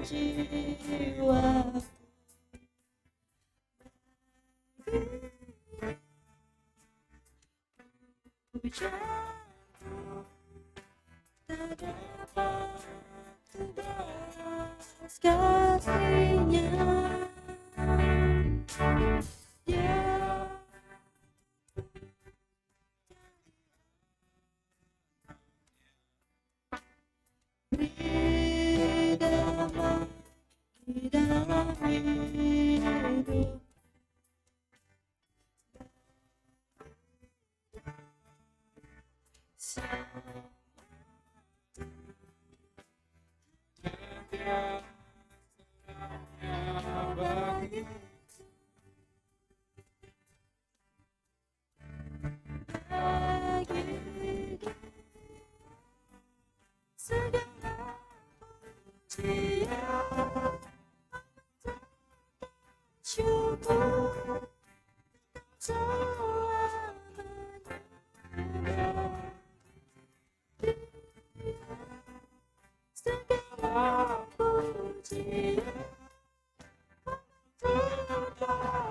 jiwaku. Jatuh, tak dapat balas kasihnya. Dia beri damai di dalam hidup. Segala pujian syukur selamanya. Segala pujian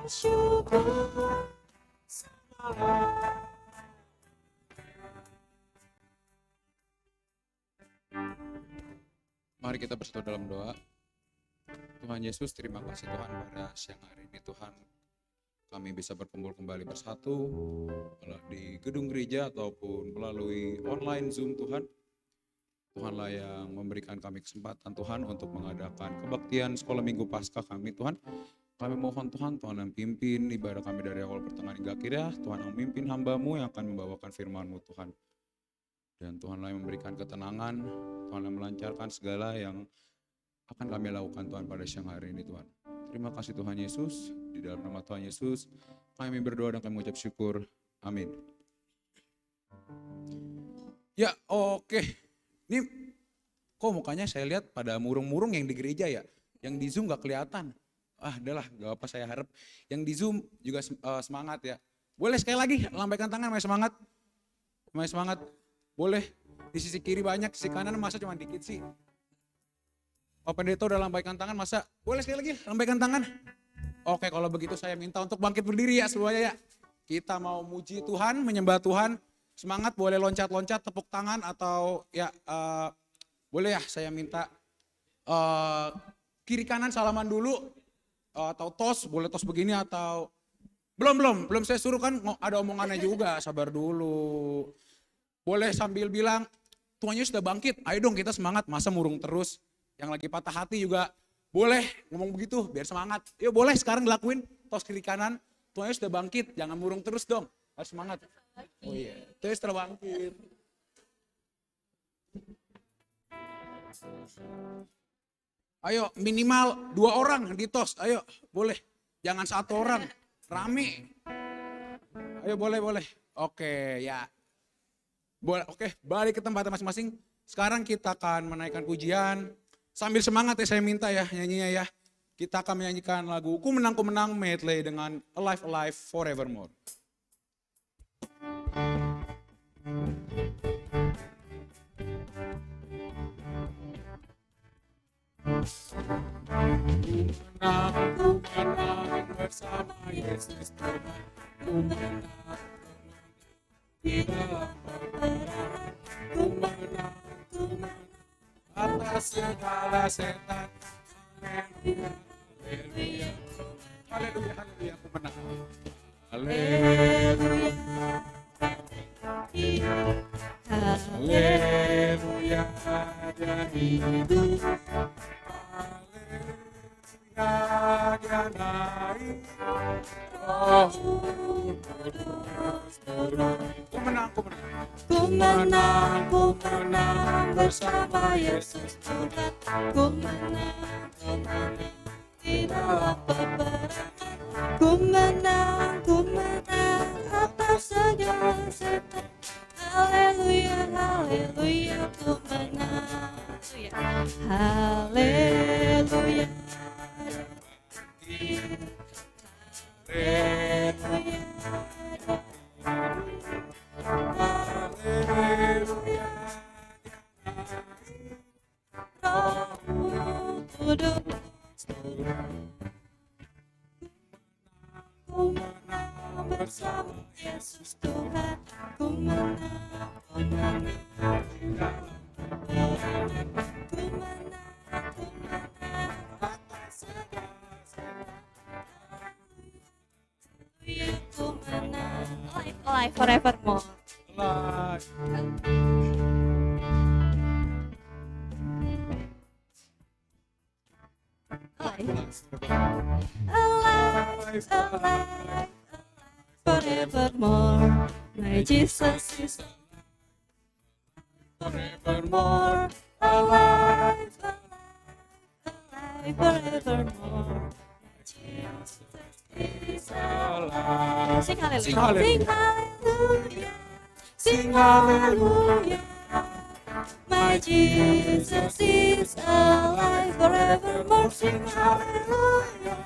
syukur selamanya. Mari kita bersatu dalam doa. Tuhan Yesus, terima kasih Tuhan pada siang hari ini Tuhan. Kami bisa berkumpul kembali bersatu di gedung gereja ataupun melalui online Zoom Tuhan. Tuhanlah yang memberikan kami kesempatan Tuhan untuk mengadakan kebaktian sekolah minggu pasca kami Tuhan. Kami mohon Tuhan yang pimpin ibadah kami dari awal pertengahan hingga akhir ya. Tuhan yang memimpin hamba-Mu yang akan membawakan firman-Mu Tuhan. Dan Tuhanlah yang memberikan ketenangan, Tuhan yang melancarkan segala yang akan kami lakukan Tuhan pada siang hari ini Tuhan. Terima kasih Tuhan Yesus, di dalam nama Tuhan Yesus kami berdoa dan kami mengucap syukur. Amin. Ya oke. Ini kok mukanya saya lihat pada murung-murung yang di gereja ya. Yang di Zoom gak kelihatan. Adalah gak apa saya harap. Yang di Zoom juga semangat ya. Boleh sekali lagi lambaikan tangan, masih semangat. Masih semangat. Boleh, di sisi kiri banyak, sisi kanan masa cuma dikit sih. Pak Pendeta udah lambaikan tangan, masa boleh sekali lagi lambaikan tangan. Oke, kalau begitu saya minta untuk bangkit berdiri ya semuanya ya. Kita mau muji Tuhan, menyembah Tuhan. Semangat, boleh loncat-loncat, tepuk tangan atau ya boleh ya saya minta kiri kanan salaman dulu. Atau tos, boleh tos begini atau belum saya suruh kan ada omongannya juga, sabar dulu. Boleh sambil bilang, Tuhan Yesus sudah bangkit, ayo dong kita semangat, masa murung terus. Yang lagi patah hati juga boleh ngomong begitu, biar semangat. Yuk boleh sekarang dilakuin, tos kiri kanan, Tuhan Yesus sudah bangkit, jangan murung terus dong, harus semangat. Oh iya, Tuhan Yesus sudah bangkit. Ayo minimal 2 orang di tos, ayo boleh. Jangan 1 orang, rame. Ayo boleh. Oke ya. Boleh, oke, balik ke tempat masing-masing. Sekarang kita akan menaikkan pujian. Sambil semangat ya saya minta ya nyanyinya ya. Kita akan menyanyikan lagu Ku Menang medley dengan Alive Alive Forevermore. Ku menang bersama Yesus Tuhan. Ku menang di dalam peperangan. Ku menang atas segala setan. Haleluya, haleluya, ku menang. Haleluya, haleluya, dia hidup. Haleluya, dia naik. Oh, ku menang. Ku menang bersama Yesus Tuhan. Ku menang di dalam peperangan. Ku menang atas segala setan. Haleluya, haleluya, ku menang. Haleluya. Haleluya. Rohmu Kudus menang di dalam peperangan. Ku menang atas segala serangan. Ya ku menang. Alive, alive forevermore. Alive. Alive, alive, forevermore. My Jesus is forevermore. Alive, alive, forevermore. My Jesus is alive. Sing hallelujah. Sing hallelujah. Sing hallelujah. Sing hallelujah. My Jesus is alive forevermore. Sing hallelujah.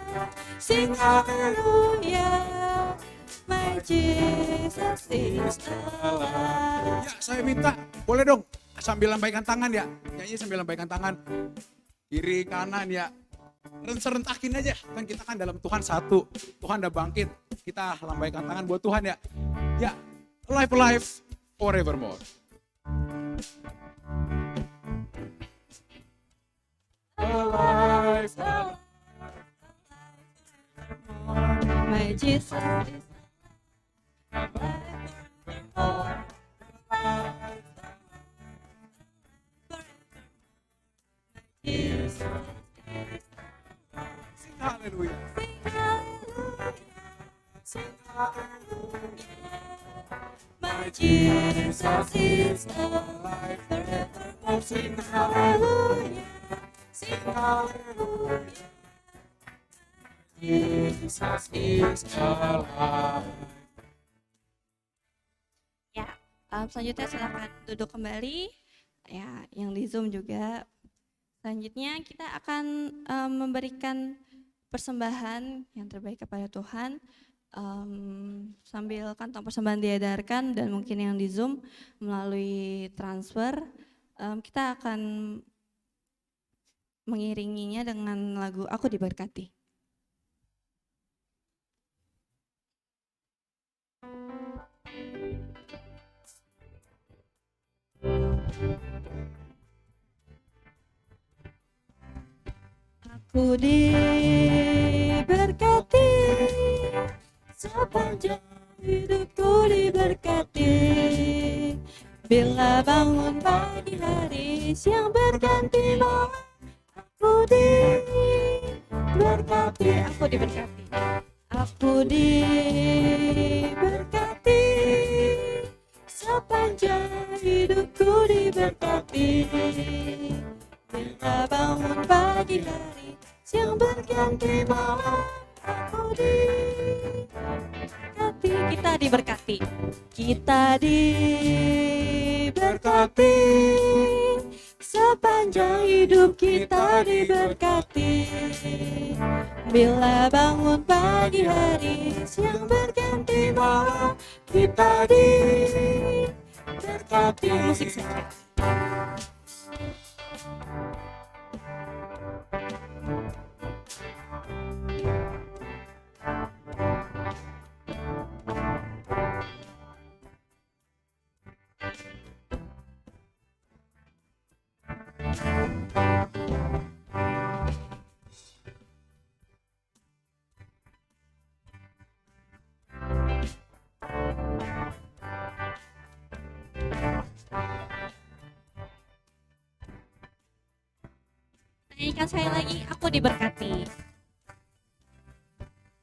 Sing hallelujah. My Jesus is alive. Ya, saya minta, boleh dong sambil lambaikan tangan ya. Nyanyi sambil lambaikan tangan. Kiri kanan ya. Serentakin aja. Kan kita kan dalam Tuhan satu. Tuhan udah bangkit. Kita lambaikan tangan buat Tuhan ya. Ya, alive, alive, forevermore. Alive, alive. My Jesus is alive forevermore. Jesus is Sing hallelujah. Sing hallelujah. Sing hallelujah. My Jesus is alive forevermore. Sing hallelujah. Sing hallelujah. Jesus is alive. Ya, selanjutnya silakan duduk kembali. Ya, yang di Zoom juga. Selanjutnya kita akan memberikan persembahan yang terbaik kepada Tuhan. Sambil kantong persembahan diedarkan dan mungkin yang di Zoom melalui transfer, kita akan mengiringinya dengan lagu Aku Diberkati. Aku diberkati, sepanjang hidupku diberkati. Bila bangun pagi hari, siang berganti malam, aku diberkati. Aku diberkati. Aku diberkati, sepanjang hidupku diberkati. Bila bangun pagi hari, siang berganti malam, aku diberkati. Kita diberkati. Kita diberkati, sepanjang hidup kita diberkati. Bila bangun pagi hari, siang berganti malam, kita diberkati. Musik saja. Nyanyikan saya lagi, aku diberkati.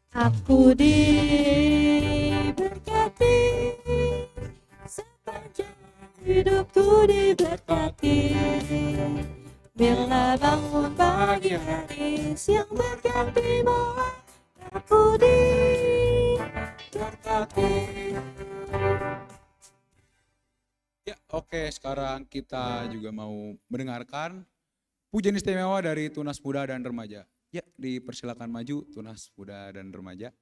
Aku diberkati, sepanjang hidupku diberkati. Bila bangun pagi hari, siang berganti malam, aku diberkati. Ya, oke, sekarang kita juga mau mendengarkan pujian istimewa dari Tunas Muda dan Remaja. Ya, dipersilakan maju Tunas Muda dan Remaja.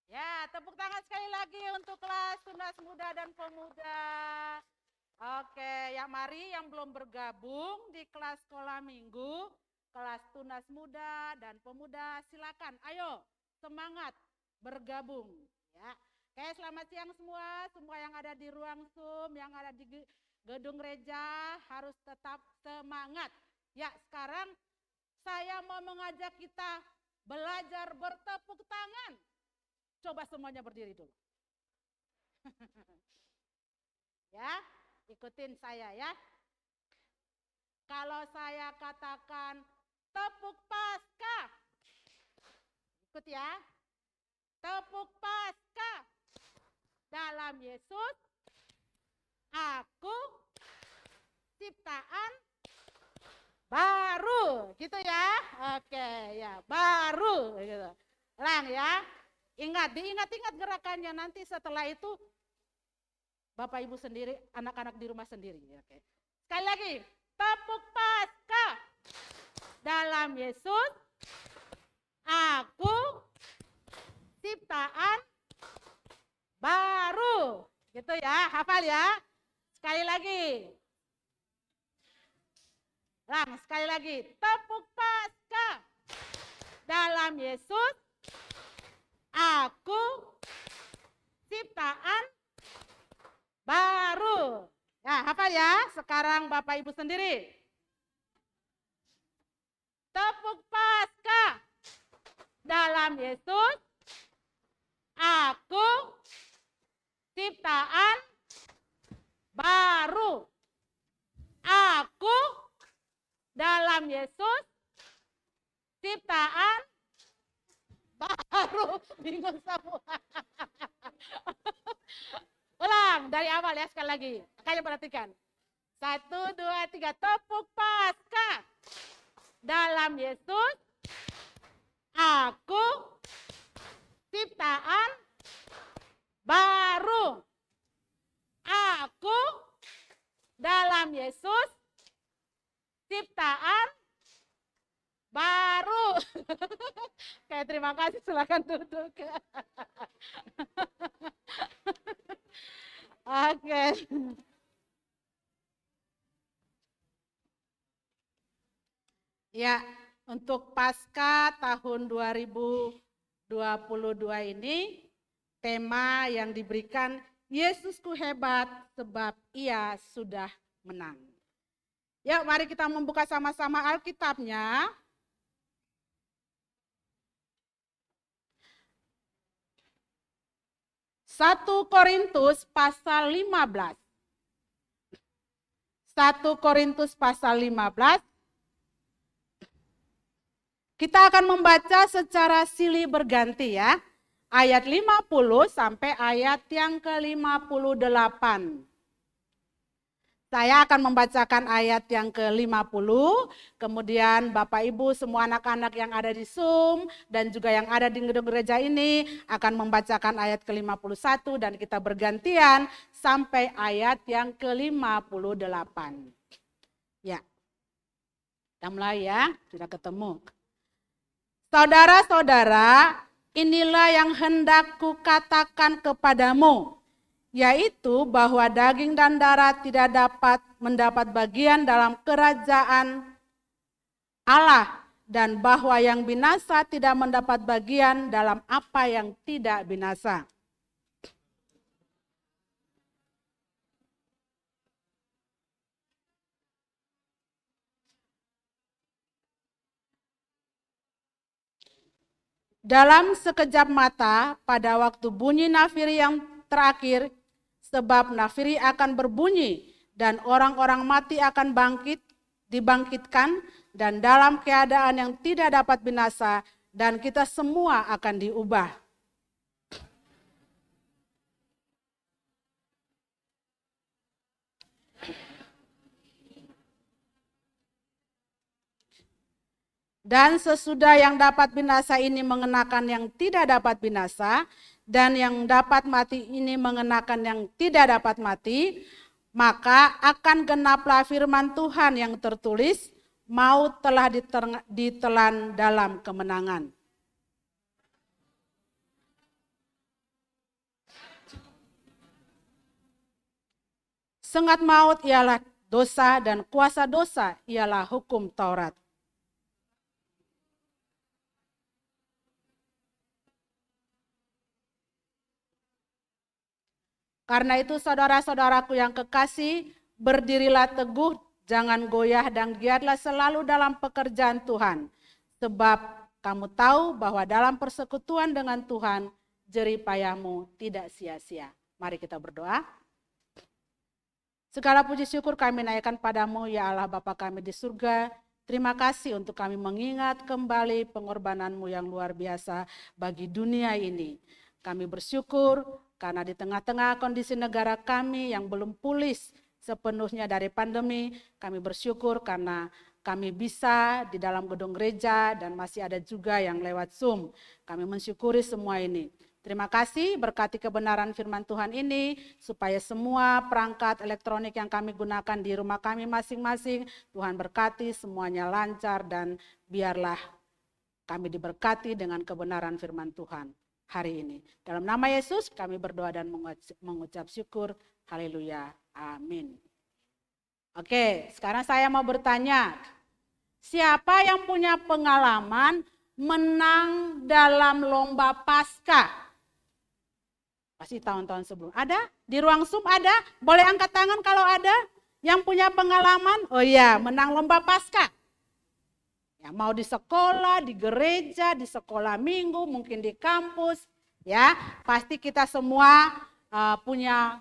Ya, tepuk tangan sekali lagi untuk kelas Tunas Muda dan Pemuda. Oke, ya mari yang belum bergabung di kelas sekolah minggu, kelas Tunas Muda dan Pemuda, silakan. Ayo, semangat bergabung. Ya, oke, selamat siang semua yang ada di ruang Zoom, yang ada di gedung gereja harus tetap semangat. Ya, sekarang saya mau mengajak kita belajar bertepuk tangan. Coba semuanya berdiri dulu. Ya, ikutin saya ya. Kalau saya katakan tepuk Paskah. Ikut ya. Tepuk Paskah. Dalam Yesus aku ciptaan baru. Gitu ya. Oke, ya, baru gitu. Ulang ya. Ingat, diingat-ingat gerakannya, nanti setelah itu Bapak Ibu sendiri, anak-anak di rumah sendiri. Oke. Sekali lagi, tepuk Paskah. Dalam Yesus, aku ciptaan baru. Gitu ya, hafal ya. Sekali lagi. Sekali lagi, tepuk Paskah. Dalam Yesus, aku ciptaan baru. Ya, hafal ya. Sekarang Bapak Ibu sendiri. Tepuk Paskah. Dalam Yesus, aku ciptaan baru. Aku dalam Yesus ciptaan baru. Bingung semua. Ulang dari awal ya, sekali lagi. Kalian perhatikan. 1, 2, 3. Tepuk Paskah. Dalam Yesus aku ciptaan baru. dalam Yesus ciptaan baru. Oke, terima kasih, silakan duduk. Oke. Ya, untuk Paskah tahun 2022 ini, tema yang diberikan, Yesusku hebat sebab ia sudah menang. Ya, mari kita membuka sama-sama Alkitabnya. Satu Korintus pasal 15. 1 Korintus pasal 15. Kita akan membaca secara silih berganti ya. Ayat 50 sampai ayat yang ke-58. Saya akan membacakan ayat yang ke-50, kemudian Bapak Ibu semua anak-anak yang ada di Zoom dan juga yang ada di gedung gereja ini akan membacakan ayat ke-51 dan kita bergantian sampai ayat yang ke-58. Ya, kita mulai ya, sudah ketemu. Saudara-saudara, inilah yang hendak kukatakan kepadamu, yaitu bahwa daging dan darah tidak dapat mendapat bagian dalam kerajaan Allah, dan bahwa yang binasa tidak mendapat bagian dalam apa yang tidak binasa. Dalam sekejap mata, pada waktu bunyi nafiri yang terakhir, sebab nafiri akan berbunyi dan orang-orang mati akan dibangkitkan dan dalam keadaan yang tidak dapat binasa dan kita semua akan diubah. Dan sesudah yang dapat binasa ini mengenakan yang tidak dapat binasa, dan yang dapat mati ini mengenakan yang tidak dapat mati, maka akan genaplah firman Tuhan yang tertulis, maut telah ditelan dalam kemenangan. Sengat maut ialah dosa dan kuasa dosa ialah hukum Taurat. Karena itu saudara-saudaraku yang kekasih, berdirilah teguh, jangan goyah dan giatlah selalu dalam pekerjaan Tuhan. Sebab kamu tahu bahwa dalam persekutuan dengan Tuhan, jerih payahmu tidak sia-sia. Mari kita berdoa. Segala puji syukur kami naikkan padamu, ya Allah Bapa kami di surga. Terima kasih untuk kami mengingat kembali pengorbananmu yang luar biasa bagi dunia ini. Kami bersyukur karena di tengah-tengah kondisi negara kami yang belum pulih sepenuhnya dari pandemi, kami bersyukur karena kami bisa di dalam gedung gereja dan masih ada juga yang lewat Zoom. Kami mensyukuri semua ini. Terima kasih, berkati kebenaran firman Tuhan ini, supaya semua perangkat elektronik yang kami gunakan di rumah kami masing-masing, Tuhan berkati semuanya lancar dan biarlah kami diberkati dengan kebenaran firman Tuhan hari ini. Dalam nama Yesus kami berdoa dan mengucap syukur. Haleluya. Amin. Oke, sekarang saya mau bertanya. Siapa yang punya pengalaman menang dalam lomba Paskah? Pasti tahun-tahun sebelum. Ada? Di ruang Zoom ada? Boleh angkat tangan kalau ada yang punya pengalaman? Oh iya, menang lomba Paskah. Ya, mau di sekolah, di gereja, di sekolah minggu, mungkin di kampus, ya pasti kita semua punya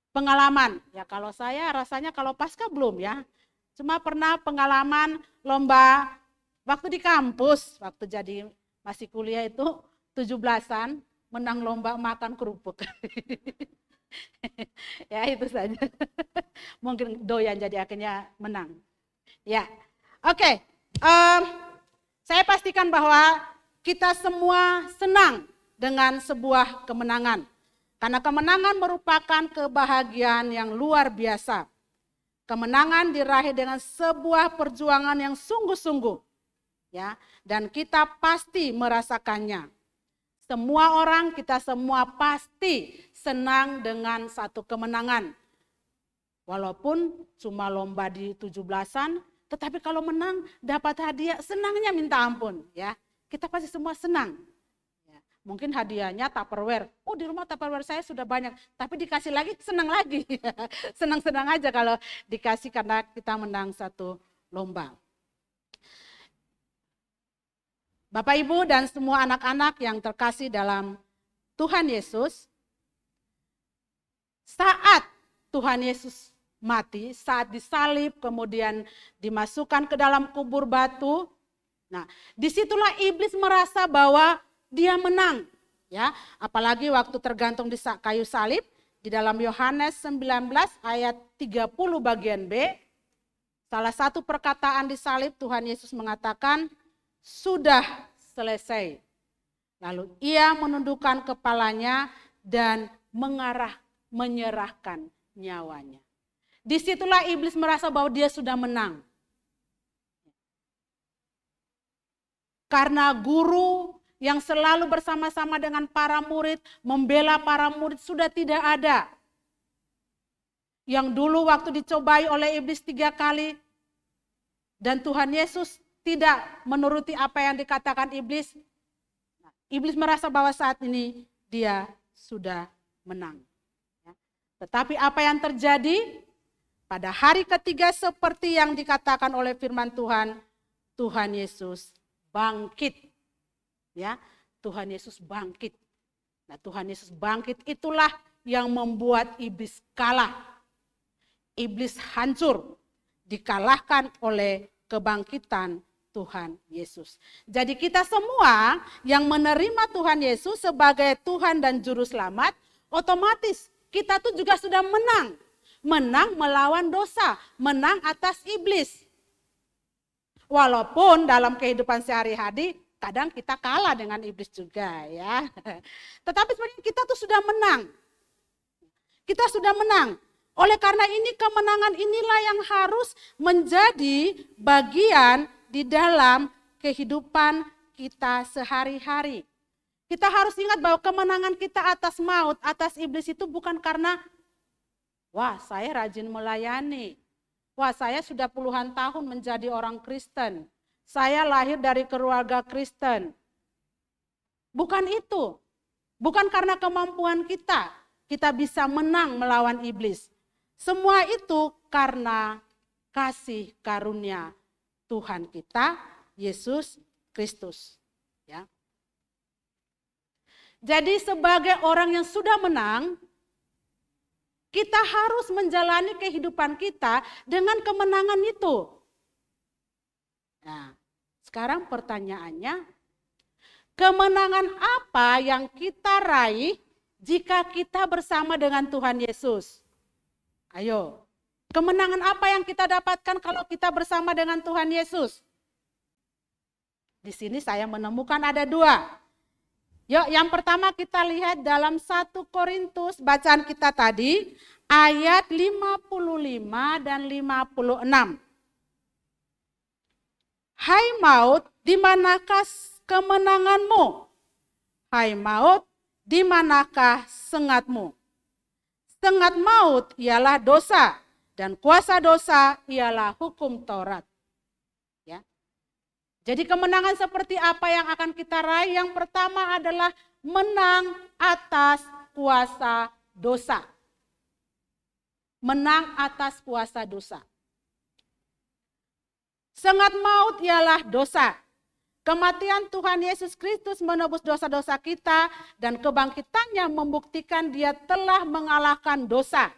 pengalaman. Ya kalau saya rasanya kalau Paskah belum ya, cuma pernah pengalaman lomba waktu di kampus, waktu jadi masih kuliah itu 17-an, menang lomba makan kerupuk. Ya itu saja, mungkin doyan jadi akhirnya menang. Ya. Oke, saya pastikan bahwa kita semua senang dengan sebuah kemenangan. Karena kemenangan merupakan kebahagiaan yang luar biasa. Kemenangan diraih dengan sebuah perjuangan yang sungguh-sungguh. Ya, dan kita pasti merasakannya. Semua orang, kita semua pasti senang dengan satu kemenangan. Walaupun cuma lomba di 17-an, tetapi kalau menang dapat hadiah, senangnya minta ampun. Ya, kita pasti semua senang. Mungkin hadiahnya Tupperware. Oh, di rumah Tupperware saya sudah banyak, tapi dikasih lagi senang lagi. Senang-senang aja kalau dikasih karena kita menang satu lomba. Bapak, Ibu, dan semua anak-anak yang terkasih dalam Tuhan Yesus, saat Tuhan Yesus mati, saat disalib, kemudian dimasukkan ke dalam kubur batu, nah disitulah iblis merasa bahwa dia menang, ya. Apalagi waktu tergantung di kayu salib, di dalam Yohanes 19 ayat 30 bagian B, salah satu perkataan di salib Tuhan Yesus mengatakan, sudah selesai. Lalu ia menundukkan kepalanya dan menyerahkan nyawanya. Disitulah iblis merasa bahwa dia sudah menang. Karena guru yang selalu bersama-sama dengan para murid, membela para murid sudah tidak ada. Yang dulu waktu dicobai oleh iblis 3 kali, dan Tuhan Yesus tidak menuruti apa yang dikatakan iblis, iblis merasa bahwa saat ini dia sudah menang. Tetapi apa yang terjadi? Pada hari ketiga seperti yang dikatakan oleh firman Tuhan, Tuhan Yesus bangkit. Ya, Tuhan Yesus bangkit. Nah, Tuhan Yesus bangkit itulah yang membuat iblis kalah. Iblis hancur, dikalahkan oleh kebangkitan Tuhan Yesus. Jadi kita semua yang menerima Tuhan Yesus sebagai Tuhan dan Juru Selamat, otomatis kita tuh juga sudah menang. Menang melawan dosa, menang atas iblis. Walaupun dalam kehidupan sehari-hari, kadang kita kalah dengan iblis juga ya. Tetapi sebenarnya kita tuh sudah menang. Kita sudah menang. Oleh karena ini kemenangan inilah yang harus menjadi bagian di dalam kehidupan kita sehari-hari. Kita harus ingat bahwa kemenangan kita atas maut, atas iblis itu bukan karena, wah saya rajin melayani. Wah saya sudah puluhan tahun menjadi orang Kristen. Saya lahir dari keluarga Kristen. Bukan itu. Bukan karena kemampuan kita bisa menang melawan iblis. Semua itu karena kasih karunia Tuhan kita, Yesus Kristus. Ya. Jadi sebagai orang yang sudah menang, kita harus menjalani kehidupan kita dengan kemenangan itu. Nah, sekarang pertanyaannya, kemenangan apa yang kita raih jika kita bersama dengan Tuhan Yesus? Ayo, kemenangan apa yang kita dapatkan kalau kita bersama dengan Tuhan Yesus? Di sini saya menemukan ada 2. Yuk, yang pertama kita lihat dalam 1 Korintus, bacaan kita tadi, ayat 55 dan 56. Hai maut, di manakah kemenanganmu? Hai maut, di manakah sengatmu? Sengat maut ialah dosa, dan kuasa dosa ialah hukum Taurat. Ya. Jadi kemenangan seperti apa yang akan kita raih? Yang pertama adalah menang atas kuasa dosa. Menang atas kuasa dosa. Sengat maut ialah dosa. Kematian Tuhan Yesus Kristus menebus dosa-dosa kita dan kebangkitannya membuktikan dia telah mengalahkan dosa.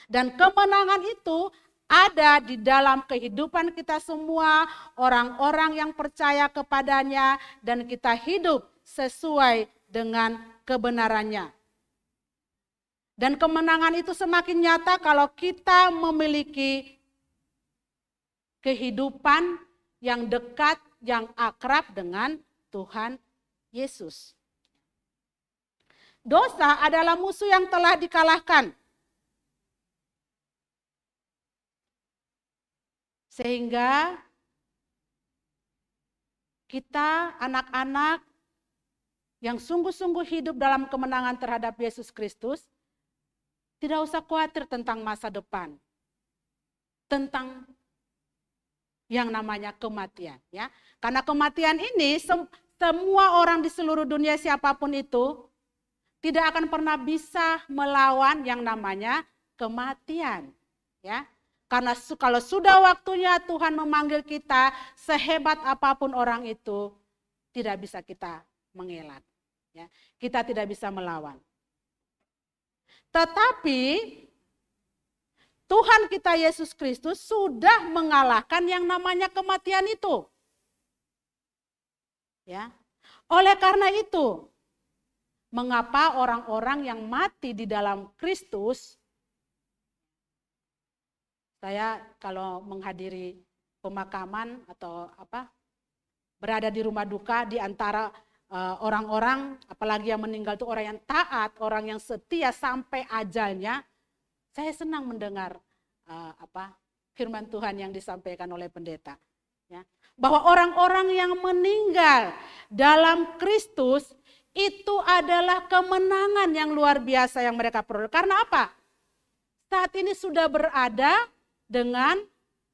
Dan kemenangan itu ada di dalam kehidupan kita semua, orang-orang yang percaya kepadanya dan kita hidup sesuai dengan kebenarannya. Dan kemenangan itu semakin nyata kalau kita memiliki kehidupan yang dekat, yang akrab dengan Tuhan Yesus. Dosa adalah musuh yang telah dikalahkan. Sehingga kita anak-anak yang sungguh-sungguh hidup dalam kemenangan terhadap Yesus Kristus, tidak usah khawatir tentang masa depan, tentang yang namanya kematian, ya. Karena kematian ini semua orang di seluruh dunia siapapun itu tidak akan pernah bisa melawan yang namanya kematian, ya. Karena kalau sudah waktunya Tuhan memanggil kita, sehebat apapun orang itu tidak bisa kita mengelak, ya. Kita tidak bisa melawan. Tetapi Tuhan kita Yesus Kristus sudah mengalahkan yang namanya kematian itu. Ya. Oleh karena itu, mengapa orang-orang yang mati di dalam Kristus, saya kalau menghadiri pemakaman atau berada di rumah duka di antara orang-orang, apalagi yang meninggal itu orang yang taat, orang yang setia sampai ajalnya, saya senang mendengar firman Tuhan yang disampaikan oleh pendeta, ya, bahwa orang-orang yang meninggal dalam Kristus itu adalah kemenangan yang luar biasa yang mereka peroleh. Karena apa? Saat ini sudah berada dengan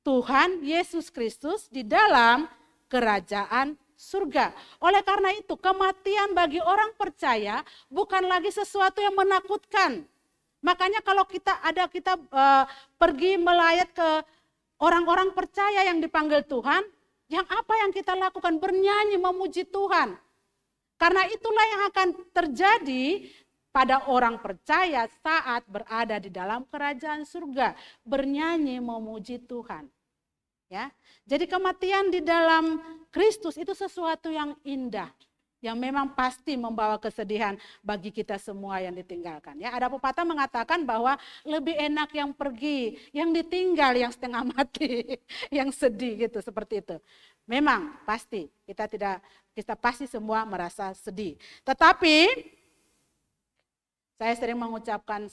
Tuhan Yesus Kristus di dalam kerajaan surga. Oleh karena itu, kematian bagi orang percaya bukan lagi sesuatu yang menakutkan. Makanya kalau kita pergi melayat ke orang-orang percaya yang dipanggil Tuhan, yang apa yang kita lakukan? Bernyanyi memuji Tuhan. Karena itulah yang akan terjadi pada orang percaya saat berada di dalam kerajaan surga, bernyanyi memuji Tuhan. Ya. Jadi kematian di dalam Kristus itu sesuatu yang indah, yang memang pasti membawa kesedihan bagi kita semua yang ditinggalkan. Ya, ada pepatah mengatakan bahwa lebih enak yang pergi, yang ditinggal, yang setengah mati, yang sedih gitu, seperti itu. Memang pasti kita pasti semua merasa sedih. Tetapi saya sering mengucapkan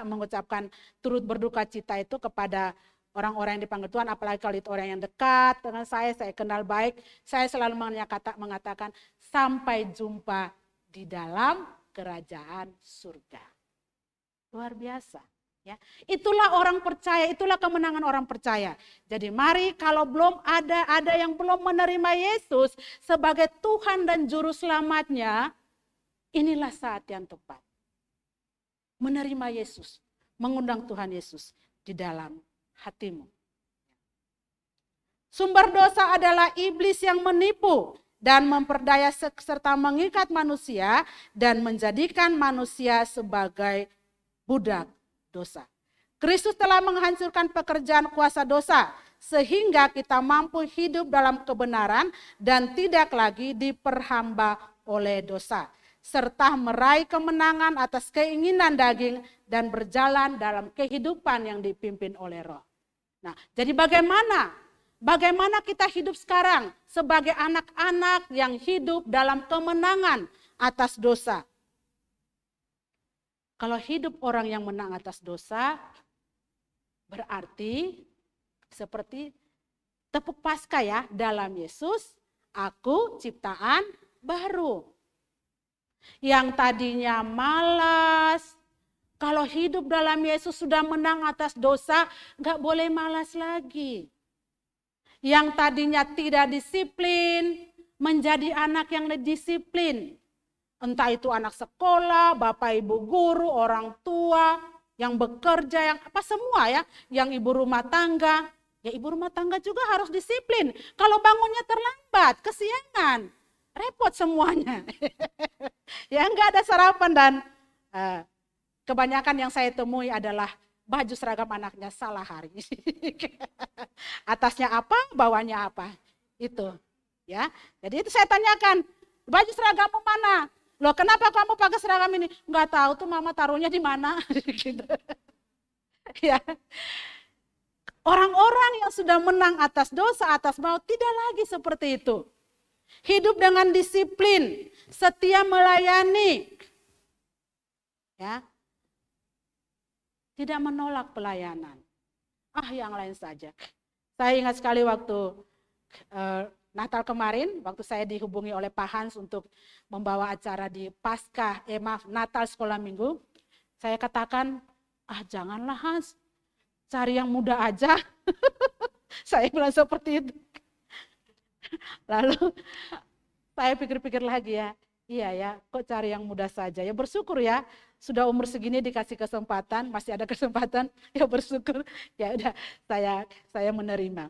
mengucapkan turut berduka cita itu kepada orang-orang yang dipanggil Tuhan, apalagi kalau itu orang yang dekat dengan saya kenal baik, saya selalu mengatakan sampai jumpa di dalam kerajaan surga. Luar biasa. Ya. Itulah orang percaya, itulah kemenangan orang percaya. Jadi mari kalau belum ada yang belum menerima Yesus sebagai Tuhan dan Juru Selamatnya, inilah saat yang tepat. Menerima Yesus, mengundang Tuhan Yesus di dalam hatimu. Sumber dosa adalah iblis yang menipu dan memperdaya serta mengikat manusia dan menjadikan manusia sebagai budak dosa. Kristus telah menghancurkan pekerjaan kuasa dosa sehingga kita mampu hidup dalam kebenaran dan tidak lagi diperhamba oleh dosa, serta meraih kemenangan atas keinginan daging dan berjalan dalam kehidupan yang dipimpin oleh Roh. Nah, jadi bagaimana kita hidup sekarang sebagai anak-anak yang hidup dalam kemenangan atas dosa? Kalau hidup orang yang menang atas dosa, berarti seperti tepuk Paskah ya, dalam Yesus aku ciptaan baru. Yang tadinya malas, kalau hidup dalam Yesus sudah menang atas dosa, gak boleh malas lagi. Yang tadinya tidak disiplin, menjadi anak yang disiplin. Entah itu anak sekolah, bapak ibu guru, orang tua, yang bekerja, yang apa semua ya, yang ibu rumah tangga. Ya ibu rumah tangga juga harus disiplin. Kalau bangunnya terlambat, kesiangan, repot semuanya. Ya enggak ada sarapan dan kebanyakan yang saya temui adalah baju seragam anaknya salah hari. Atasnya apa, bawahnya apa. Itu. Ya. Jadi itu saya tanyakan, baju seragammu mana? Loh kenapa kamu pakai seragam ini? Enggak tahu tuh mama taruhnya di mana. Gitu. Ya. Orang-orang yang sudah menang atas dosa, atas maut tidak lagi seperti itu. Hidup dengan disiplin, setia melayani. Ya. Tidak menolak pelayanan. Yang lain saja. Saya ingat sekali waktu Natal kemarin, waktu saya dihubungi oleh Pak Hans untuk membawa acara di Natal Sekolah Minggu. Saya katakan, janganlah Hans, cari yang muda aja. Saya bilang seperti itu. Lalu saya pikir-pikir lagi ya, iya ya, kok cari yang muda saja. Ya bersyukur ya, sudah umur segini dikasih kesempatan, masih ada kesempatan, ya bersyukur. Ya udah, saya menerima.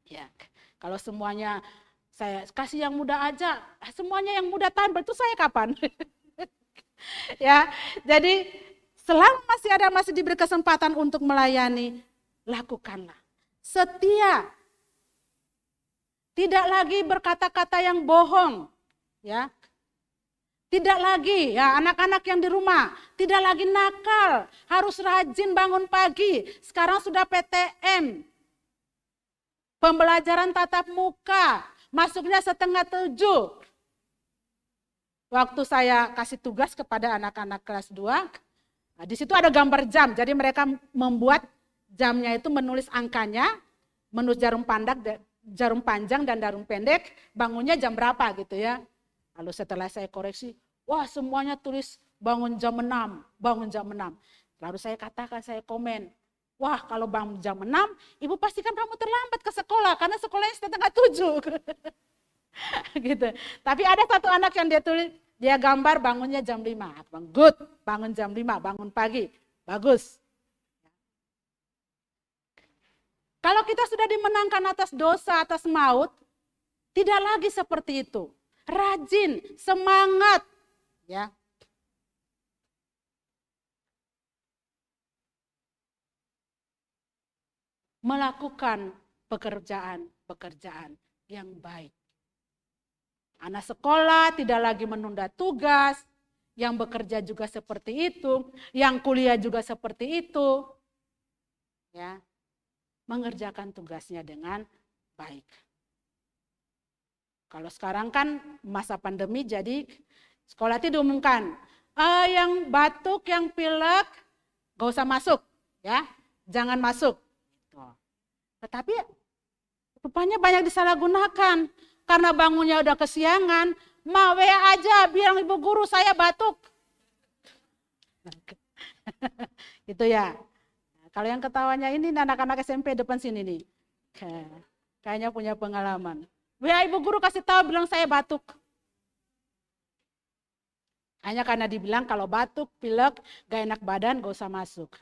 Ya, kalau semuanya saya kasih yang muda aja, semuanya yang muda tampil itu saya kapan? Ya, jadi selama masih diberi kesempatan untuk melayani, lakukanlah. Setia. Tidak lagi berkata-kata yang bohong, ya. Tidak lagi, ya anak-anak yang di rumah, tidak lagi nakal, harus rajin bangun pagi. Sekarang sudah PTM, pembelajaran tatap muka, masuknya 6:30. Waktu saya kasih tugas kepada anak-anak kelas 2, di situ ada gambar jam, jadi mereka membuat jamnya itu menulis angkanya, menulis jarum panjang dan jarum pendek, bangunnya jam berapa gitu ya. Lalu setelah saya koreksi, wah semuanya tulis bangun jam 6, bangun jam 6. Lalu saya katakan, saya komen, wah kalau bangun jam 6, ibu pastikan kamu terlambat ke sekolah, karena sekolahnya 6:30. Gitu. Tapi ada satu anak yang dia gambar bangunnya jam 5. Good, bangun jam 5, bangun pagi, bagus. Kalau kita sudah dimenangkan atas dosa, atas maut, tidak lagi seperti itu. Rajin, semangat, ya. Melakukan pekerjaan yang baik. Anak sekolah tidak lagi menunda tugas, yang bekerja juga seperti itu, yang kuliah juga seperti itu. Ya. Mengerjakan tugasnya dengan baik. Kalau sekarang kan masa pandemi, jadi sekolah itu diumumkan, yang batuk, yang pilek, gak usah masuk, ya, jangan masuk. Tetapi rupanya banyak disalahgunakan, karena bangunnya udah kesiangan, WA aja, bilang ibu guru saya batuk. Gitu ya. Kalau yang ketawanya ini anak-anak SMP depan sini nih. Kayaknya punya pengalaman. WA ibu guru kasih tahu bilang saya batuk. Hanya karena dibilang kalau batuk, pilek, gak enak badan, gak usah masuk.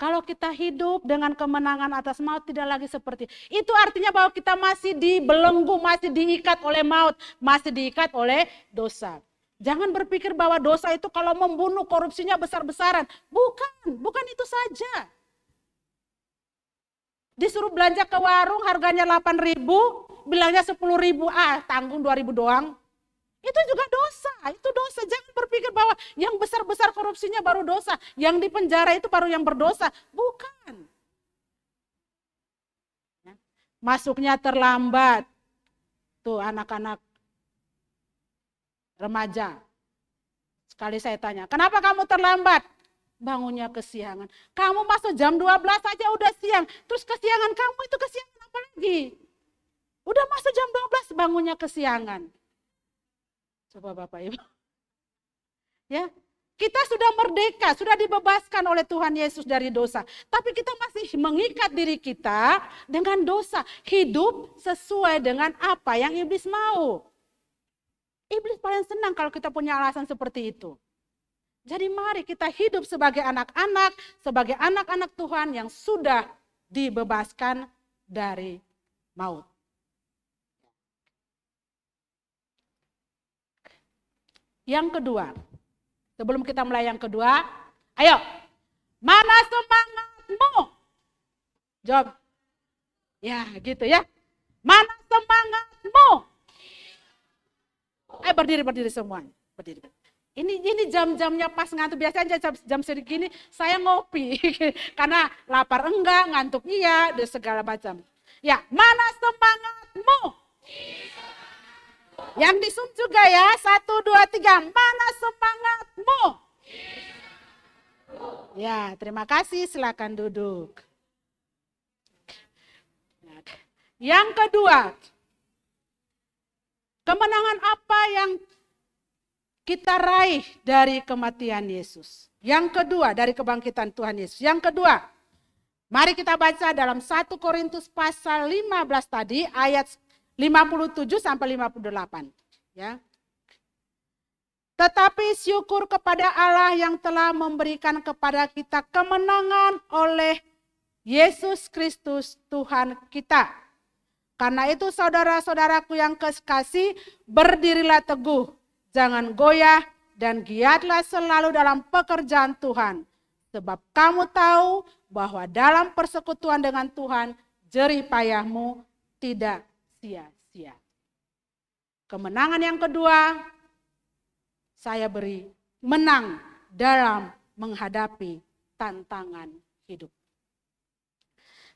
Kalau kita hidup dengan kemenangan atas maut tidak lagi seperti itu. Artinya bahwa kita masih dibelenggu, masih diikat oleh maut, masih diikat oleh dosa. Jangan berpikir bahwa dosa itu kalau membunuh korupsinya besar-besaran. Bukan itu saja. Disuruh belanja ke warung harganya 8.000, bilangnya 10.000, tanggung 2.000 doang. Itu juga dosa, itu dosa. Jangan berpikir bahwa yang besar-besar korupsinya baru dosa, yang di penjara itu baru yang berdosa. Bukan. Masuknya terlambat. Tuh anak-anak remaja. Sekali saya tanya, kenapa kamu terlambat? Bangunnya kesiangan. Kamu masuk jam 12 aja udah siang. Terus kesiangan kamu itu kesiangan apa lagi? Udah masuk jam 12 bangunnya kesiangan. Coba Bapak Ibu. Ya, kita sudah merdeka, sudah dibebaskan oleh Tuhan Yesus dari dosa. Tapi kita masih mengikat diri kita dengan dosa. Hidup sesuai dengan apa yang iblis mau. Iblis paling senang kalau kita punya alasan seperti itu. Jadi mari kita hidup sebagai anak-anak, sebagai anak-anak Tuhan yang sudah dibebaskan dari maut. Yang kedua, sebelum kita mulai yang kedua, ayo, mana semangatmu? Jawab. Ya gitu ya. Mana semangatmu? Berdiri semua. Berdiri. Ini jam-jamnya pas ngantuk. Biasanya jam segini saya ngopi. Karena lapar enggak, ngantuk iya, dan segala macam. Ya, mana semangatmu? Yang di Zoom juga ya, 1, 2, 3. Mana semangatmu? Ya, terima kasih, silakan duduk. Yang kedua, kemenangan apa yang kita raih dari kematian Yesus? Yang kedua, dari kebangkitan Tuhan Yesus. Yang kedua, mari kita baca dalam 1 Korintus pasal 15 tadi, ayat 57 sampai 58. Ya. Tetapi syukur kepada Allah yang telah memberikan kepada kita kemenangan oleh Yesus Kristus Tuhan kita. Karena itu saudara-saudaraku yang kekasih, berdirilah teguh, jangan goyah dan giatlah selalu dalam pekerjaan Tuhan. Sebab kamu tahu bahwa dalam persekutuan dengan Tuhan, jerih payahmu tidak sia-sia. Kemenangan yang kedua, saya beri menang dalam menghadapi tantangan hidup.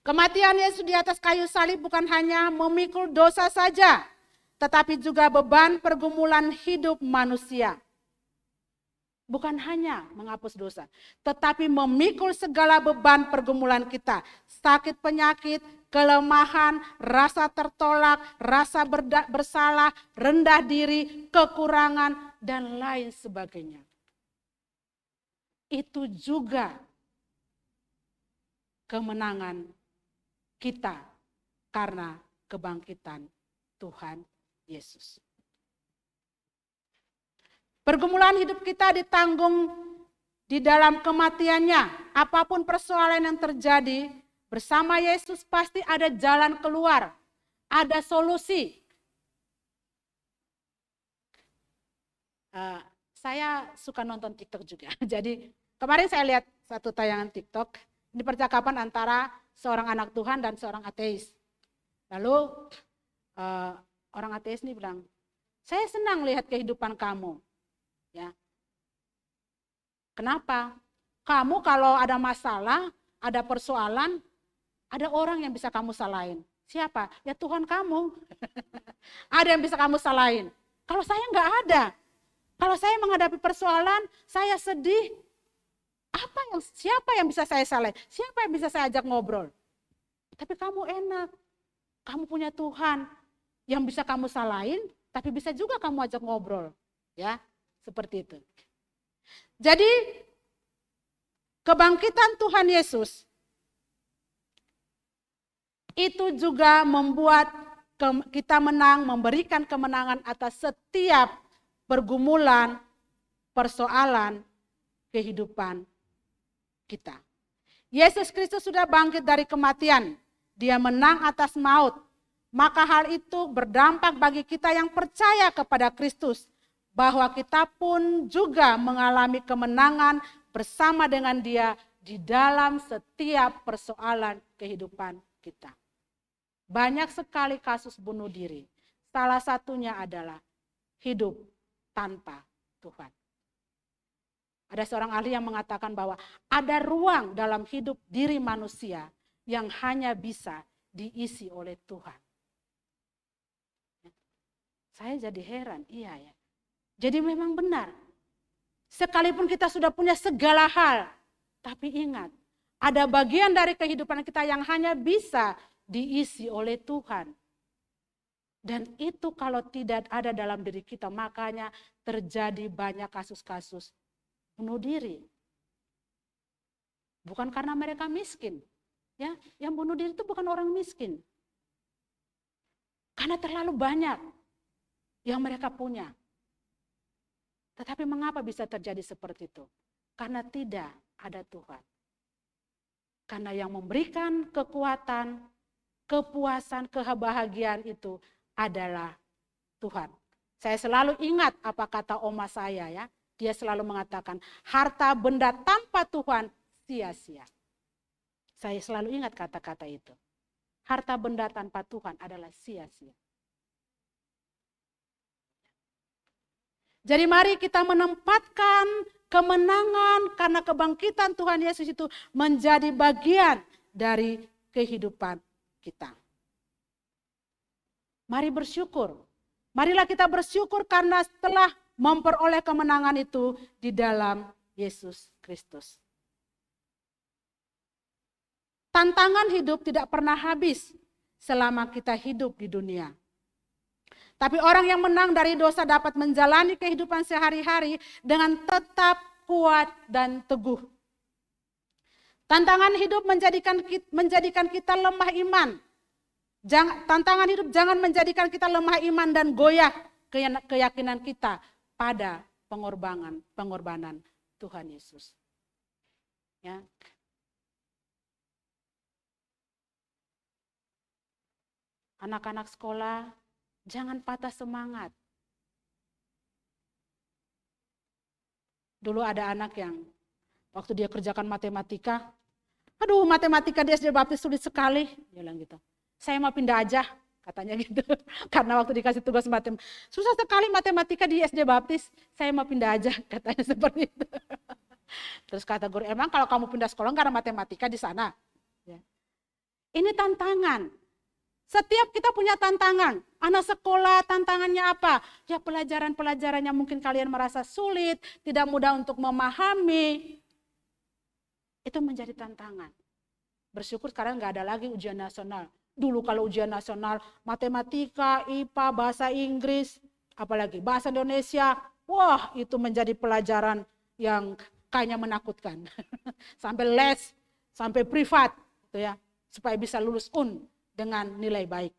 Kematian Yesus di atas kayu salib bukan hanya memikul dosa saja, tetapi juga beban pergumulan hidup manusia. Bukan hanya menghapus dosa, tetapi memikul segala beban pergumulan kita. Sakit penyakit, kelemahan, rasa tertolak, rasa bersalah, rendah diri, kekurangan, dan lain sebagainya. Itu juga kemenangan kita karena kebangkitan Tuhan Yesus. Pergumulan hidup kita ditanggung di dalam kematiannya. Apapun persoalan yang terjadi, bersama Yesus pasti ada jalan keluar, ada solusi. Saya suka nonton TikTok juga. Jadi kemarin saya lihat satu tayangan TikTok, ini percakapan antara seorang anak Tuhan dan seorang ateis. Lalu orang ateis ini bilang, saya senang lihat kehidupan kamu. Ya. Kenapa? Kamu kalau ada masalah, ada persoalan, ada orang yang bisa kamu salahin. Siapa? Ya Tuhan kamu. Ada yang bisa kamu salahin. Kalau saya nggak ada. Kalau saya menghadapi persoalan, saya sedih. Siapa yang bisa saya salahin? Siapa yang bisa saya ajak ngobrol? Tapi kamu enak. Kamu punya Tuhan yang bisa kamu salahin, tapi bisa juga kamu ajak ngobrol. Ya. Seperti itu. Jadi kebangkitan Tuhan Yesus itu juga membuat kita menang, memberikan kemenangan atas setiap pergumulan, persoalan kehidupan kita. Yesus Kristus sudah bangkit dari kematian. Dia menang atas maut. Maka hal itu berdampak bagi kita yang percaya kepada Kristus. Bahwa kita pun juga mengalami kemenangan bersama dengan Dia di dalam setiap persoalan kehidupan kita. Banyak sekali kasus bunuh diri. Salah satunya adalah hidup tanpa Tuhan. Ada seorang ahli yang mengatakan bahwa ada ruang dalam hidup diri manusia yang hanya bisa diisi oleh Tuhan. Saya jadi heran, iya ya. Jadi memang benar, sekalipun kita sudah punya segala hal, tapi ingat, ada bagian dari kehidupan kita yang hanya bisa diisi oleh Tuhan. Dan itu kalau tidak ada dalam diri kita, makanya terjadi banyak kasus-kasus bunuh diri. Bukan karena mereka miskin, ya, yang bunuh diri itu bukan orang miskin. Karena terlalu banyak yang mereka punya. Tetapi mengapa bisa terjadi seperti itu? Karena tidak ada Tuhan. Karena yang memberikan kekuatan, kepuasan, kebahagiaan itu adalah Tuhan. Saya selalu ingat apa kata oma saya ya. Dia selalu mengatakan, harta benda tanpa Tuhan sia-sia. Saya selalu ingat kata-kata itu. Harta benda tanpa Tuhan adalah sia-sia. Jadi mari kita menempatkan kemenangan karena kebangkitan Tuhan Yesus itu menjadi bagian dari kehidupan kita. Mari bersyukur Marilah kita bersyukur karena telah memperoleh kemenangan itu di dalam Yesus Kristus. Tantangan hidup tidak pernah habis selama kita hidup di dunia. Tapi orang yang menang dari dosa dapat menjalani kehidupan sehari-hari dengan tetap kuat dan teguh. Tantangan hidup menjadikan kita lemah iman. Tantangan hidup jangan menjadikan kita lemah iman dan goyah keyakinan kita pada pengorbanan Tuhan Yesus. Ya. Anak-anak sekolah, jangan patah semangat. Dulu ada anak yang waktu dia kerjakan matematika, aduh matematika di SD Baptis sulit sekali, dia bilang gitu. Saya mau pindah aja, katanya gitu. Karena waktu dikasih tugas matematika, susah sekali matematika di SD Baptis, saya mau pindah aja, katanya seperti itu. Terus kata guru, emang kalau kamu pindah sekolah nggak ada matematika di sana? Ya. Ini tantangan. Setiap kita punya tantangan. Anak sekolah tantangannya apa? Ya pelajaran-pelajaran yang mungkin kalian merasa sulit, tidak mudah untuk memahami. Itu menjadi tantangan. Bersyukur sekarang nggak ada lagi ujian nasional. Dulu kalau ujian nasional, matematika, IPA, bahasa Inggris, apalagi bahasa Indonesia, wah itu menjadi pelajaran yang kayaknya menakutkan. Sampai les, sampai privat, gitu ya, supaya bisa lulus dengan nilai baik.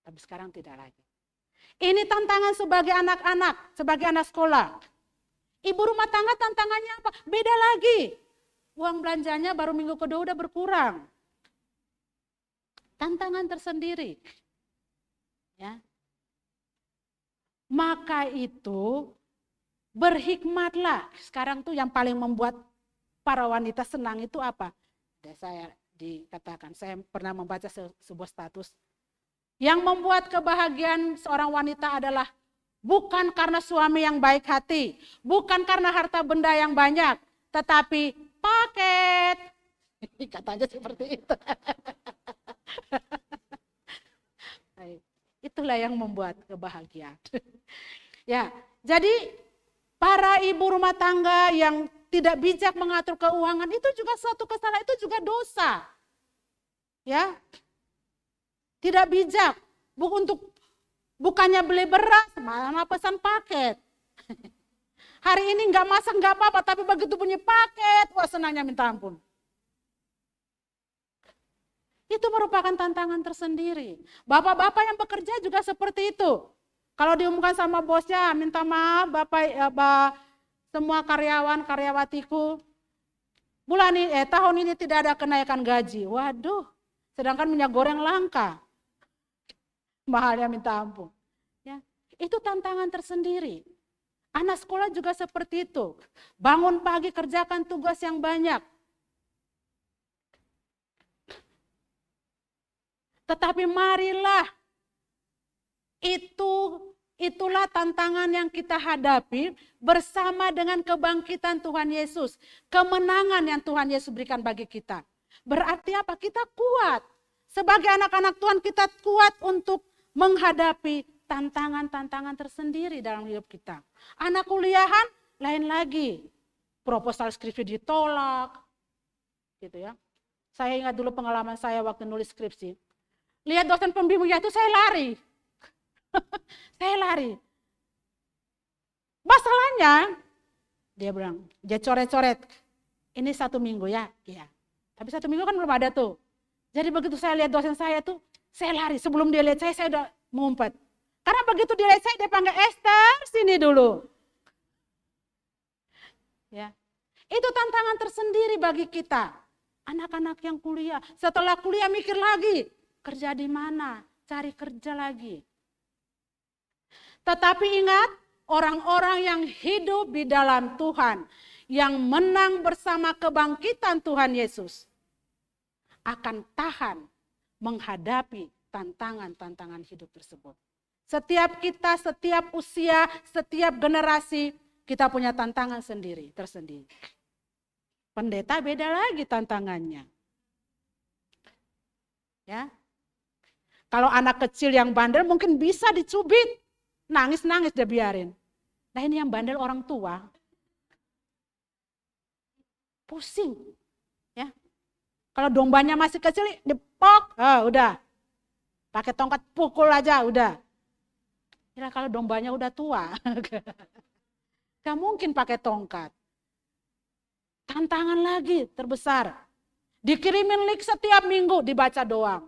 Tapi sekarang tidak lagi. Ini tantangan sebagai anak-anak, sebagai anak sekolah. Ibu rumah tangga tantangannya apa? Beda lagi. Uang belanjanya baru minggu kedua udah berkurang. Tantangan tersendiri. Ya. Maka itu berhikmatlah. Sekarang tuh yang paling membuat para wanita senang itu apa? Saya dikatakan, saya pernah membaca sebuah status. Yang membuat kebahagiaan seorang wanita adalah bukan karena suami yang baik hati, bukan karena harta benda yang banyak, tetapi paket. Katanya seperti itu. Itulah yang membuat kebahagiaan. Ya, jadi para ibu rumah tangga yang tidak bijak mengatur keuangan itu juga suatu kesalahan, itu juga dosa. Ya. Tidak bijak. Bukannya beli beras, malah pesan paket. Hari ini enggak masak enggak apa-apa, tapi begitu punya paket, wah senangnya minta ampun. Itu merupakan tantangan tersendiri. Bapak-bapak yang bekerja juga seperti itu. Kalau diumumkan sama bosnya, minta maaf Bapak, semua karyawan, karyawatiku, tahun ini tidak ada kenaikan gaji. Waduh, sedangkan minyak goreng langka. Mahalnya minta ampun. Ya, itu tantangan tersendiri. Anak sekolah juga seperti itu. Bangun pagi, kerjakan tugas yang banyak. Tetapi marilah, itulah tantangan yang kita hadapi bersama dengan kebangkitan Tuhan Yesus. Kemenangan yang Tuhan Yesus berikan bagi kita. Berarti apa? Kita kuat. Sebagai anak-anak Tuhan kita kuat untuk menghadapi tantangan-tantangan tersendiri dalam hidup kita. Anak kuliahan lain lagi. Proposal skripsi ditolak. Gitu ya. Saya ingat dulu pengalaman saya waktu nulis skripsi. Lihat dosen pembimbingnya itu saya lari. Saya lari. Masalahnya, dia bilang, dia coret-coret. Ini 1 minggu ya? Iya. Tapi 1 minggu kan belum ada tuh. Jadi begitu saya lihat dosen saya tuh, saya lari. Sebelum dia lihat saya udah ngumpet. Karena begitu dia lihat saya, dia panggil, Esther, sini dulu. Ya, itu tantangan tersendiri bagi kita. Anak-anak yang kuliah, setelah kuliah mikir lagi, kerja di mana? Cari kerja lagi. Tetapi ingat, orang-orang yang hidup di dalam Tuhan, yang menang bersama kebangkitan Tuhan Yesus, akan tahan menghadapi tantangan-tantangan hidup tersebut. Setiap kita, setiap usia, setiap generasi, kita punya tantangan tersendiri. Pendeta beda lagi tantangannya. Ya. Kalau anak kecil yang bandel mungkin bisa dicubit. Nangis-nangis dia biarin. Nah ini yang bandel orang tua. Pusing. Ya. Kalau dombanya masih kecil dipok, udah. Pakai tongkat pukul aja udah. Ya, kalau dombanya udah tua. Gak mungkin pakai tongkat. Tantangan lagi terbesar. Dikirimin link setiap minggu dibaca doang.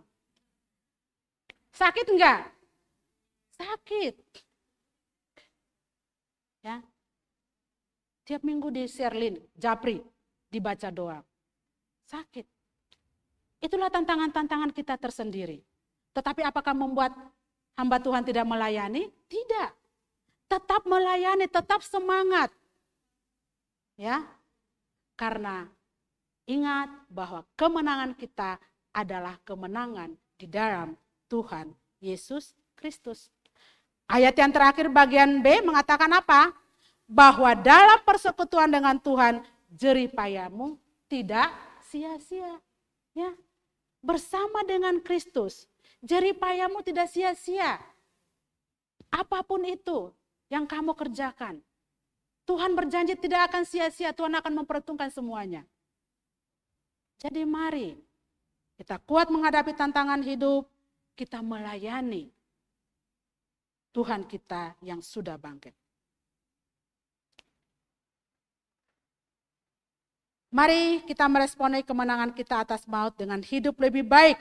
Sakit enggak? Sakit. Ya. Tiap minggu di share link, japri, dibaca doang. Sakit. Itulah tantangan-tantangan kita tersendiri. Tetapi apakah membuat hamba Tuhan tidak melayani? Tidak. Tetap melayani, tetap semangat. Ya. Karena ingat bahwa kemenangan kita adalah kemenangan di dalam Tuhan Yesus Kristus. Ayat yang terakhir bagian B mengatakan apa? Bahwa dalam persekutuan dengan Tuhan jerih payahmu tidak sia-sia. Ya. Bersama dengan Kristus, jerih payahmu tidak sia-sia. Apapun itu yang kamu kerjakan, Tuhan berjanji tidak akan sia-sia, Tuhan akan memperhitungkan semuanya. Jadi mari kita kuat menghadapi tantangan hidup, kita melayani Tuhan kita yang sudah bangkit. Mari kita meresponi kemenangan kita atas maut dengan hidup lebih baik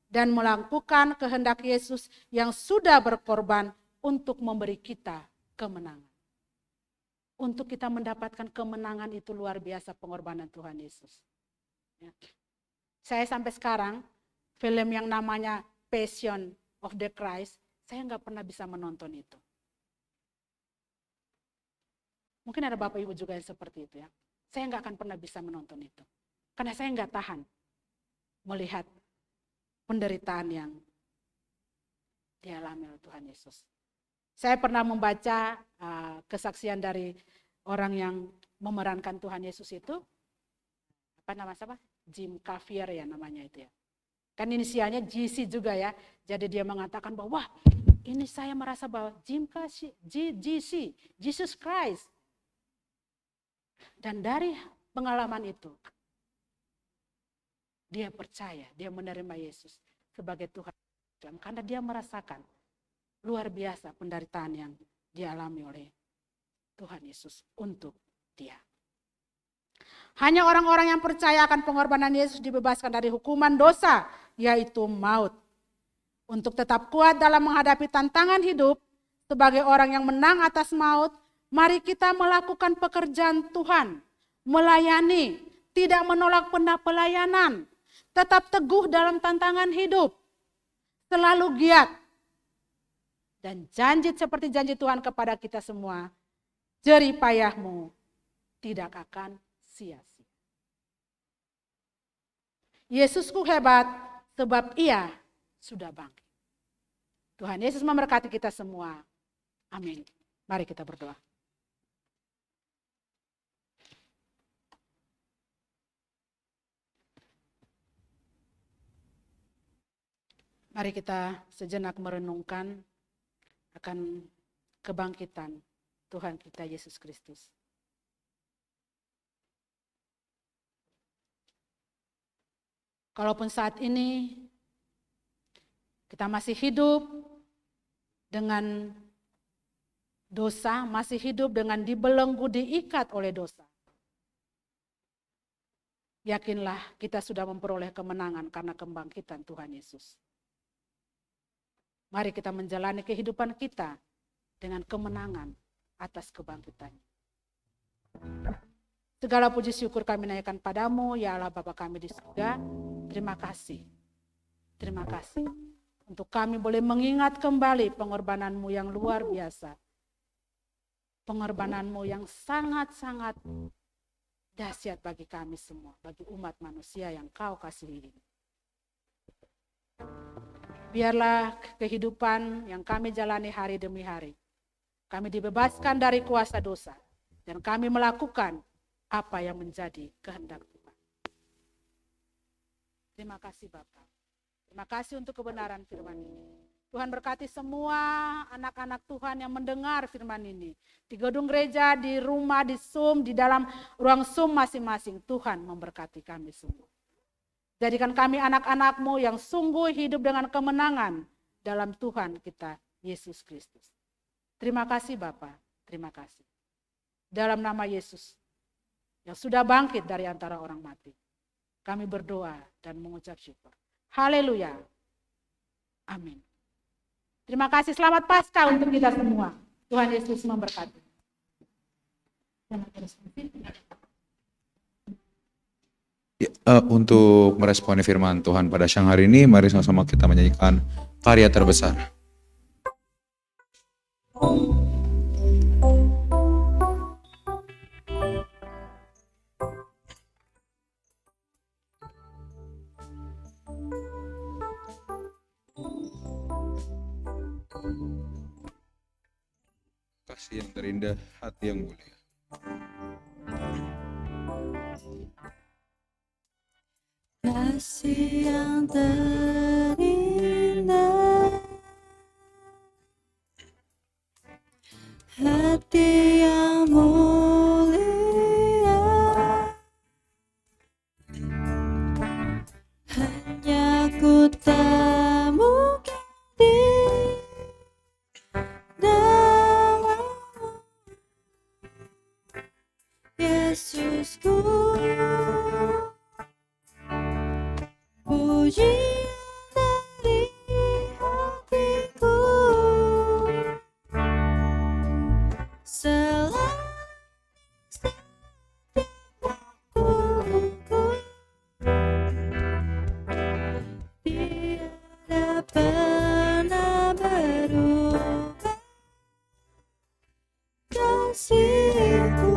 dan melakukan kehendak Yesus yang sudah berkorban untuk memberi kita kemenangan. Untuk kita mendapatkan kemenangan itu luar biasa pengorbanan Tuhan Yesus. Ya. Saya sampai sekarang film yang namanya Passion of the Christ, saya nggak pernah bisa menonton itu. Mungkin ada Bapak Ibu juga yang seperti itu ya. Saya nggak akan pernah bisa menonton itu. Karena saya nggak tahan melihat penderitaan yang dialami oleh Tuhan Yesus. Saya pernah membaca kesaksian dari orang yang memerankan Tuhan Yesus itu. Apa namanya? Jim Cavier ya namanya itu ya. Kan inisialnya GC juga ya. Jadi dia mengatakan bahwa wah ini saya merasa bahwa GC, Jesus Christ. Dan dari pengalaman itu, dia percaya, dia menerima Yesus sebagai Tuhan. Karena dia merasakan luar biasa penderitaan yang dialami oleh Tuhan Yesus untuk dia. Hanya orang-orang yang percaya akan pengorbanan Yesus dibebaskan dari hukuman dosa, yaitu maut. Untuk tetap kuat dalam menghadapi tantangan hidup, sebagai orang yang menang atas maut, mari kita melakukan pekerjaan Tuhan, melayani, tidak menolak pelayanan, tetap teguh dalam tantangan hidup, selalu giat. Dan janji seperti janji Tuhan kepada kita semua, jerih payahmu tidak akan sia-sia. Yesusku hebat sebab ia sudah bangkit. Tuhan Yesus memberkati kita semua. Amin. Mari kita berdoa. Mari kita sejenak merenungkan akan kebangkitan Tuhan kita Yesus Kristus. Kalaupun saat ini kita masih hidup dengan dosa, masih hidup dengan dibelenggu, diikat oleh dosa. Yakinlah kita sudah memperoleh kemenangan karena kebangkitan Tuhan Yesus. Mari kita menjalani kehidupan kita dengan kemenangan atas kebangkitannya. Segala puji syukur kami naikkan padamu, ya Allah Bapa kami di surga. Terima kasih. Terima kasih untuk kami boleh mengingat kembali pengorbananmu yang luar biasa. Pengorbananmu yang sangat-sangat dahsyat bagi kami semua, bagi umat manusia yang kau kasihi. Biarlah kehidupan yang kami jalani hari demi hari, kami dibebaskan dari kuasa dosa, dan kami melakukan apa yang menjadi kehendak Tuhan. Terima kasih Bapa. Terima kasih untuk kebenaran firman ini. Tuhan berkati semua anak-anak Tuhan yang mendengar firman ini. Di gedung gereja, di rumah, di Zoom, di dalam ruang Zoom masing-masing. Tuhan memberkati kami semua. Jadikan kami anak-anak-Mu yang sungguh hidup dengan kemenangan dalam Tuhan kita, Yesus Kristus. Terima kasih Bapa, terima kasih. Dalam nama Yesus yang sudah bangkit dari antara orang mati, kami berdoa dan mengucap syukur. Haleluya. Amin. Terima kasih, selamat Paskah untuk kita semua. Tuhan Yesus memberkati. Untuk meresponi firman Tuhan pada siang hari ini, mari sama-sama kita menyanyikan karya terbesar. Kasih yang terindah, hati yang mulia. Kasih yang terindah, hati yang mulia, hanya ku temukan di dalam Yesusku. Pujian dari hatiku selalu setiap waktuku, tiada pernah berubah kasih-Ku.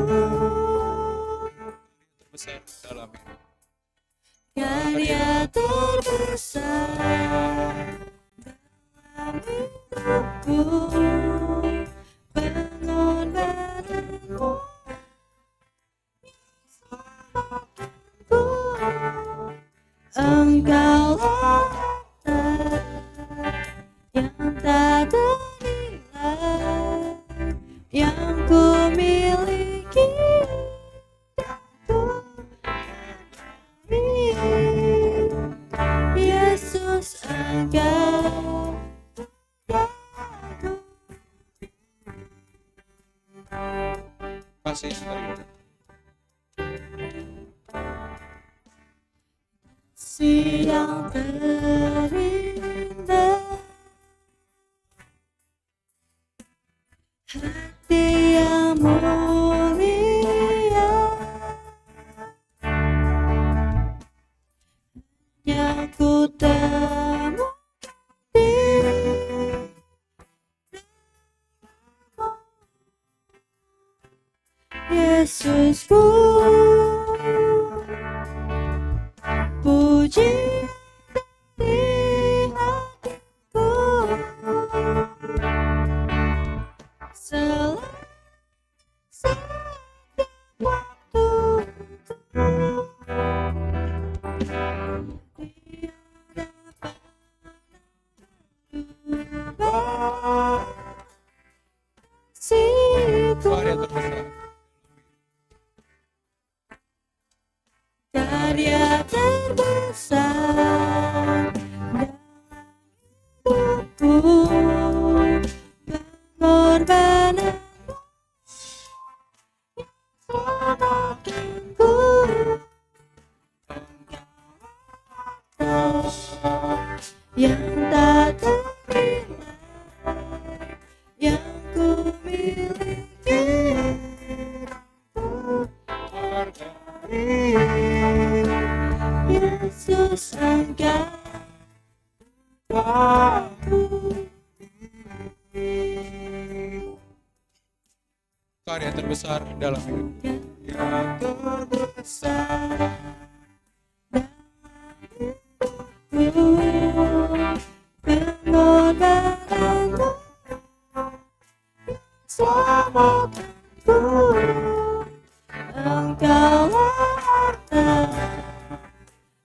Besar dalam hidup. Karya terbesar dalam hidupku, pengorbananmu Engkaulah harta yang tak ternilai, yang ku miliki dan ku Yesus, Engkau Kasih yang terindah. kasih yang terindah, hati yang mulia, yang ku temukan di Yesusku. Puji dari hatiku selalu setiap waktuku, tiada pernah kasih-Ku. Karya terbesar. Karya terbesar dalam hidupku, pengorbananmu yang selamatkanku, yang tak ternilai, yang ku miliki. Yesus, Engkau Karya terbesar dalam hidup. yang terbesar dalam hidupku, pengorbananmu selamatkanku, Engkaulah harta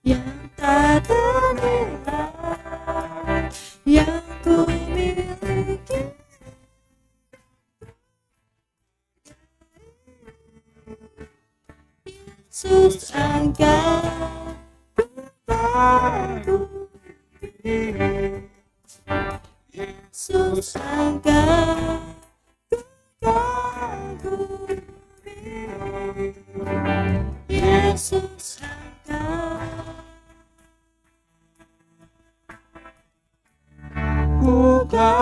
yang tak ternilai, Yesus engkau baru diri. Yesus engkau baru diri. Yesus engkau Buka.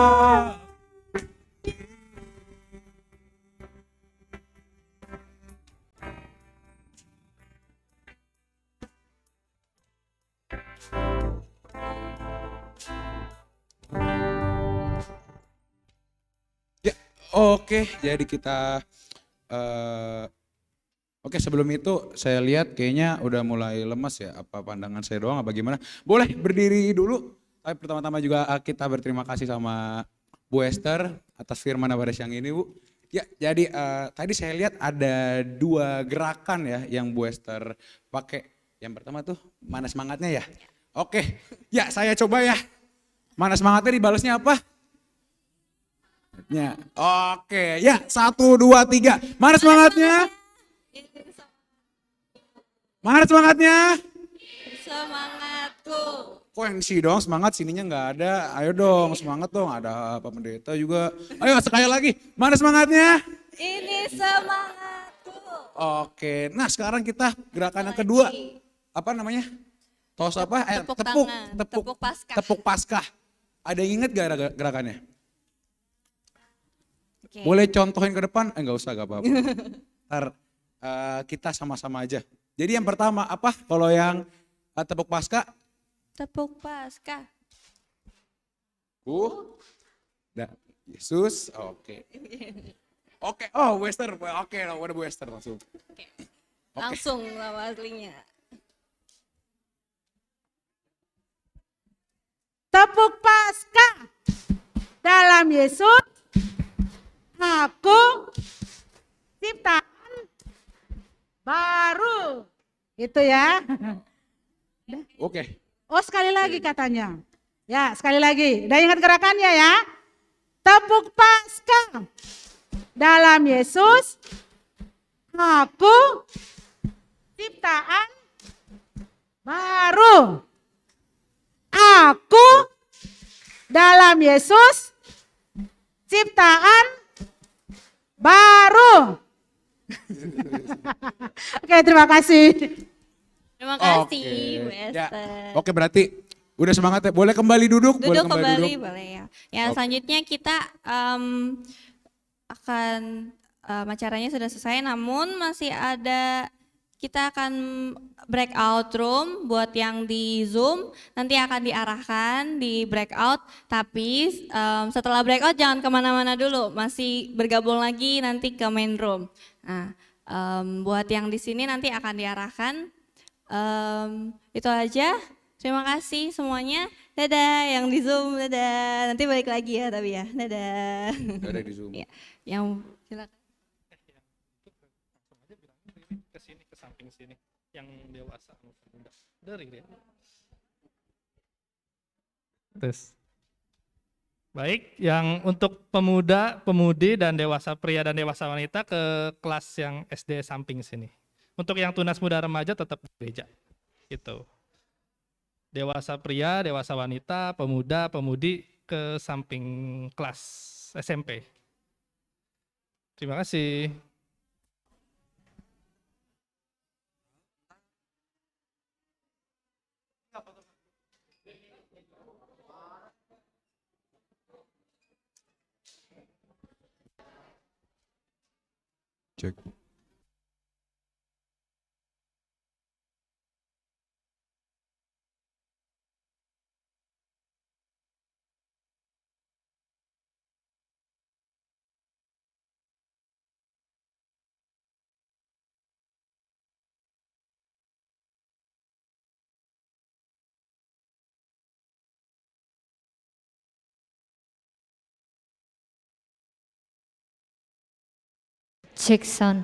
Ya, oke, jadi kita oke, sebelum itu saya lihat kayaknya udah mulai lemas ya. Apa pandangan saya doang apa gimana? Boleh berdiri dulu. Tapi pertama-tama juga kita berterima kasih sama Bu Esther atas firman pada siang ini, Bu. Ya, jadi tadi saya lihat ada 2 gerakan ya yang Bu Esther pakai. Yang pertama tuh mana semangatnya ya? Oke, ya saya coba ya. Mana semangatnya dibalasnya apa? Ya, oke, ya 1, 2, 3. Mana semangatnya? Mana semangatnya? semangatku. Kok yang si dong semangat, sininya nggak ada. Ayo dong semangat dong, ada Pak Pendeta juga. Ayo sekali lagi, mana semangatnya? Ini semangatku. Oke, nah sekarang kita gerakan yang kedua. Apa namanya? Tos apa? Tepuk tangan, tepuk Paskah. Tepuk Paskah. Ada yang inget gak gerakannya? Oke. Boleh contohin ke depan? Enggak usah, gak apa-apa. Ntar kita sama-sama aja. Jadi yang pertama apa? Kalau yang tepuk Paskah? Tepuk Paskah. Yesus, oke. Oke, oh Western, oke, udah Western langsung. Oke. Langsung nama aslinya. Tepuk Paskah dalam Yesus, aku ciptaan baru. Itu ya. Oke. Oh sekali lagi katanya. Ya sekali lagi. Udah ingat gerakannya ya. Tepuk Paskah dalam Yesus, aku ciptaan baru. Aku dalam Yesus ciptaan baru. Oke, terima kasih. Terima kasih, Bu Ya. Esther. Oke, berarti udah semangat ya. Boleh kembali duduk? Duduk kembali, duduk. boleh ya. Ya, Oke. selanjutnya kita akan acaranya sudah selesai, namun masih ada, kita akan breakout room buat yang di Zoom, nanti akan diarahkan di breakout, tapi setelah breakout jangan kemana-mana dulu, masih bergabung lagi nanti ke main room. Nah, buat yang di sini nanti akan diarahkan. Itu aja, terima kasih semuanya, dadah yang di Zoom, dadah, nanti balik lagi ya tapi ya, dadah. Ada di Zoom. Ya, yang silakan. Ke sini, ke samping sini, yang dewasa muda dari dia. Terus baik, yang untuk pemuda, pemudi dan dewasa pria dan dewasa wanita ke kelas yang SD samping sini. Untuk yang tunas muda remaja tetap di gereja gitu. Dewasa pria, dewasa wanita, pemuda, pemudi ke samping kelas SMP. Terima kasih. Cek. Cek sound.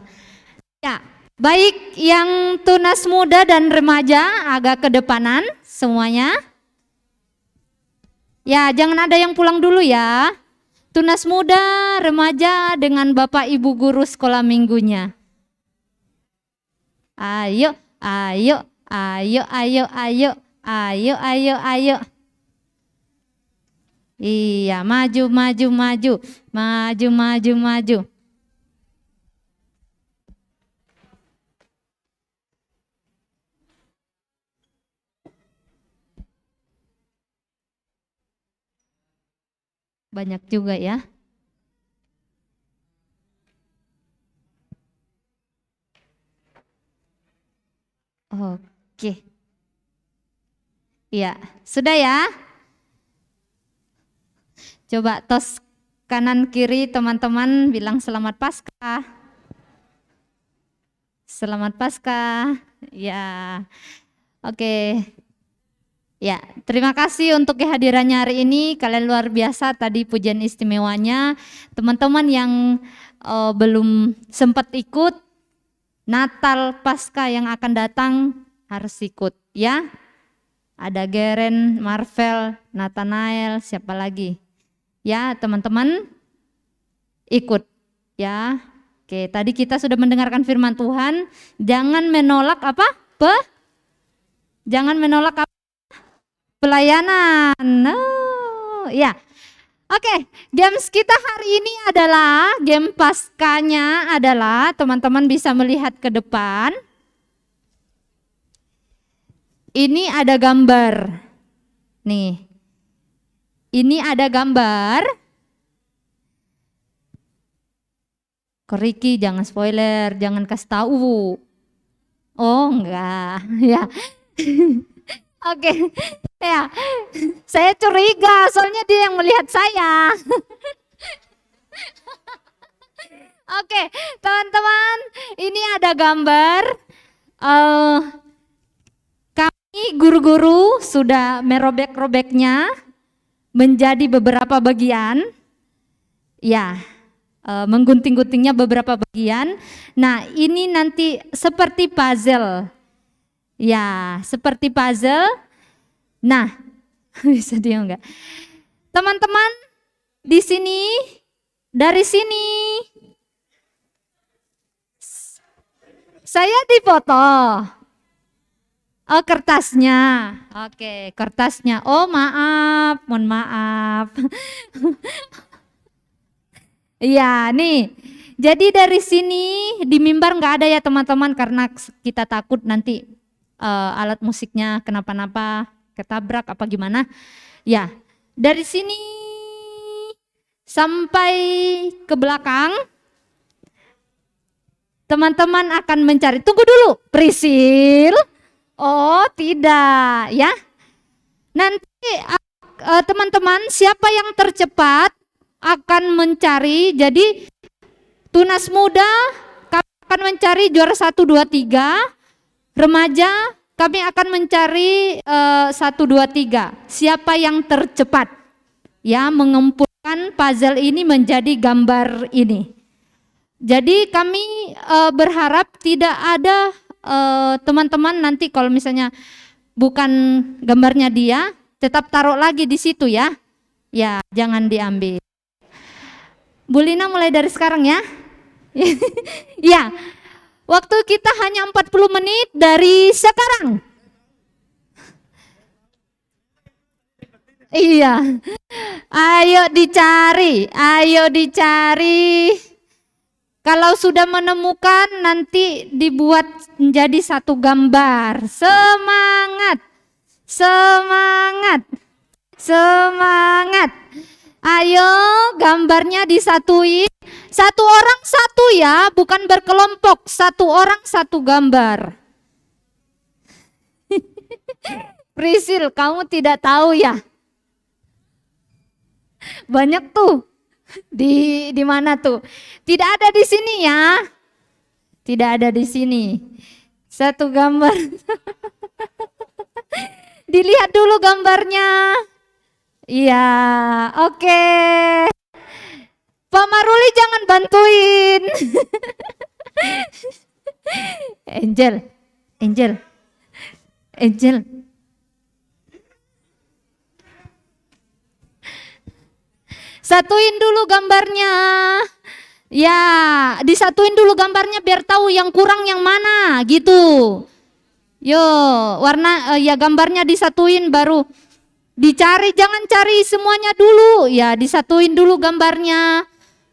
Ya, baik yang tunas muda dan remaja agak ke depanan semuanya. Ya, jangan ada yang pulang dulu ya. Tunas muda, remaja dengan Bapak Ibu guru sekolah minggunya. Ayo, ayo, ayo, ayo, ayo, ayo, ayo, ayo. Iya, maju, maju, maju, maju, maju, maju. Banyak juga ya. Oke. Iya, sudah ya. Coba tos kanan kiri teman-teman bilang selamat Paskah. Selamat Paskah. Ya. Oke. Ya, terima kasih untuk kehadirannya hari ini. Kalian luar biasa tadi pujian istimewanya. Teman-teman yang belum sempat ikut Natal Paskah yang akan datang harus ikut ya. Ada Geren, Marvel, Nathanael, siapa lagi? Ya, teman-teman ikut ya. Oke, tadi kita sudah mendengarkan firman Tuhan. Jangan menolak apa? Jangan menolak apa? Pelayanan. Ya. Oke, games kita hari ini adalah game Paskahnya adalah teman-teman bisa melihat ke depan. Ini ada gambar. Nih. Ini ada gambar. Koriki jangan spoiler, jangan kasih tahu. Oh, enggak. Ya. Oke. Ya. Saya curiga soalnya dia yang melihat saya. Oke, teman-teman, ini ada gambar. Kami guru-guru sudah merobek-robeknya menjadi beberapa bagian. Ya, menggunting-guntingnya beberapa bagian. Nah, ini nanti seperti puzzle. Ya, seperti puzzle. Nah, bisa diam enggak? Teman-teman, di sini, dari sini, saya dipoto. Oh, kertasnya. Oke, kertasnya. Oh, maaf, mohon maaf. Iya, nih. Jadi dari sini di mimbar nggak ada ya teman-teman karena kita takut nanti alat musiknya kenapa-napa, ketabrak apa gimana. Ya, dari sini sampai ke belakang teman-teman akan mencari. Tunggu dulu, Prisil. Oh, tidak ya. Nanti teman-teman siapa yang tercepat akan mencari. Jadi tunas muda kami akan mencari juara 1, 2, 3. Remaja kami akan mencari 1, 2, 3. Siapa yang tercepat ya mengumpulkan puzzle ini menjadi gambar ini. Jadi kami berharap tidak ada teman-teman nanti kalau misalnya bukan gambarnya dia tetap taruh lagi di situ ya. Ya, jangan diambil. Bu Lina mulai dari sekarang ya. Ya. Waktu kita hanya 40 menit dari sekarang. Iya. Ayo dicari, ayo dicari. Kalau sudah menemukan nanti dibuat menjadi satu gambar. Semangat. Semangat. Semangat. Ayo gambarnya disatuin. Satu orang satu ya, bukan berkelompok. Satu orang satu gambar. Prisil, kamu tidak tahu ya? Banyak tuh. Di mana tuh? Tidak ada di sini ya. Tidak ada di sini. Satu gambar. Dilihat dulu gambarnya. Iya, oke. Pak Maruli jangan bantuin. Angel. Angel. Angel. Satuin dulu gambarnya. Ya, disatuin dulu gambarnya biar tahu yang kurang yang mana gitu. Yo, warna ya gambarnya disatuin baru dicari, jangan cari semuanya dulu. Ya, disatuin dulu gambarnya.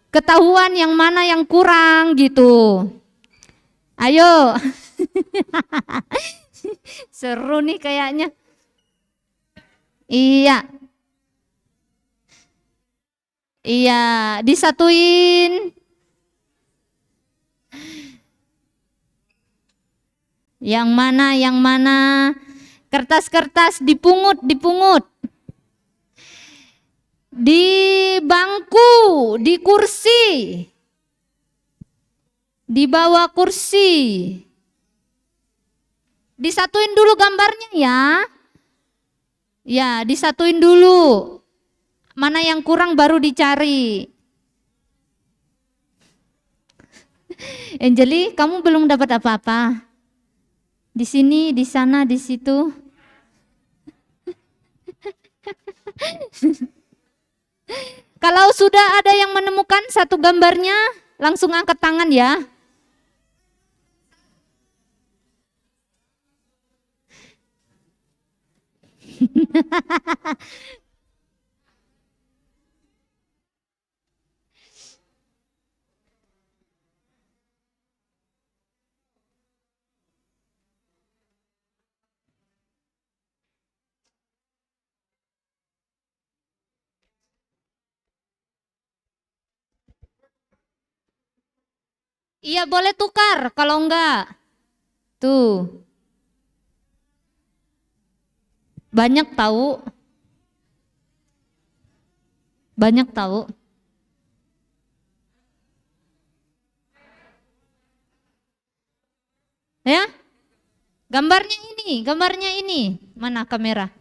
Ketahuan yang mana yang kurang gitu. Ayo. Seru nih kayaknya. Iya. Iya, disatuin. Yang mana, yang mana? Kertas-kertas dipungut, dipungut. Di bangku, di kursi. Di bawah kursi. Disatuin dulu gambarnya ya. Ya, disatuin dulu. Mana yang kurang baru dicari. Angeli, kamu belum dapat apa-apa? Di sini, di sana, di situ. Kalau sudah ada yang menemukan satu gambarnya, langsung angkat tangan ya. Iya boleh tukar, kalau enggak. Tuh. Banyak tahu. Banyak tahu. Ya? Gambarnya ini. Mana kamera?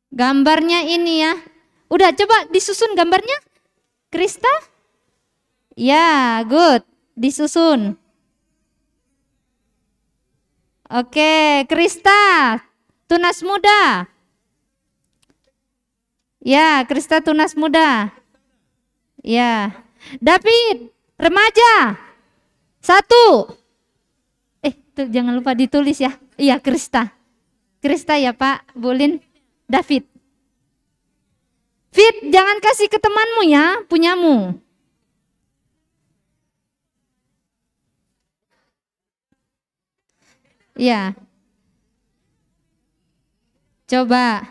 Gambarnya ini ya. Udah coba disusun gambarnya. Krista? Ya, good. Disusun. Oke, Krista. Tunas muda. Ya, Krista tunas muda. Ya. David, remaja. 1. Tuh, jangan lupa ditulis ya. Iya, Krista. Krista ya Pak, Bulin. David. Fit, jangan kasih ke temanmu ya, punyamu. Iya. Coba.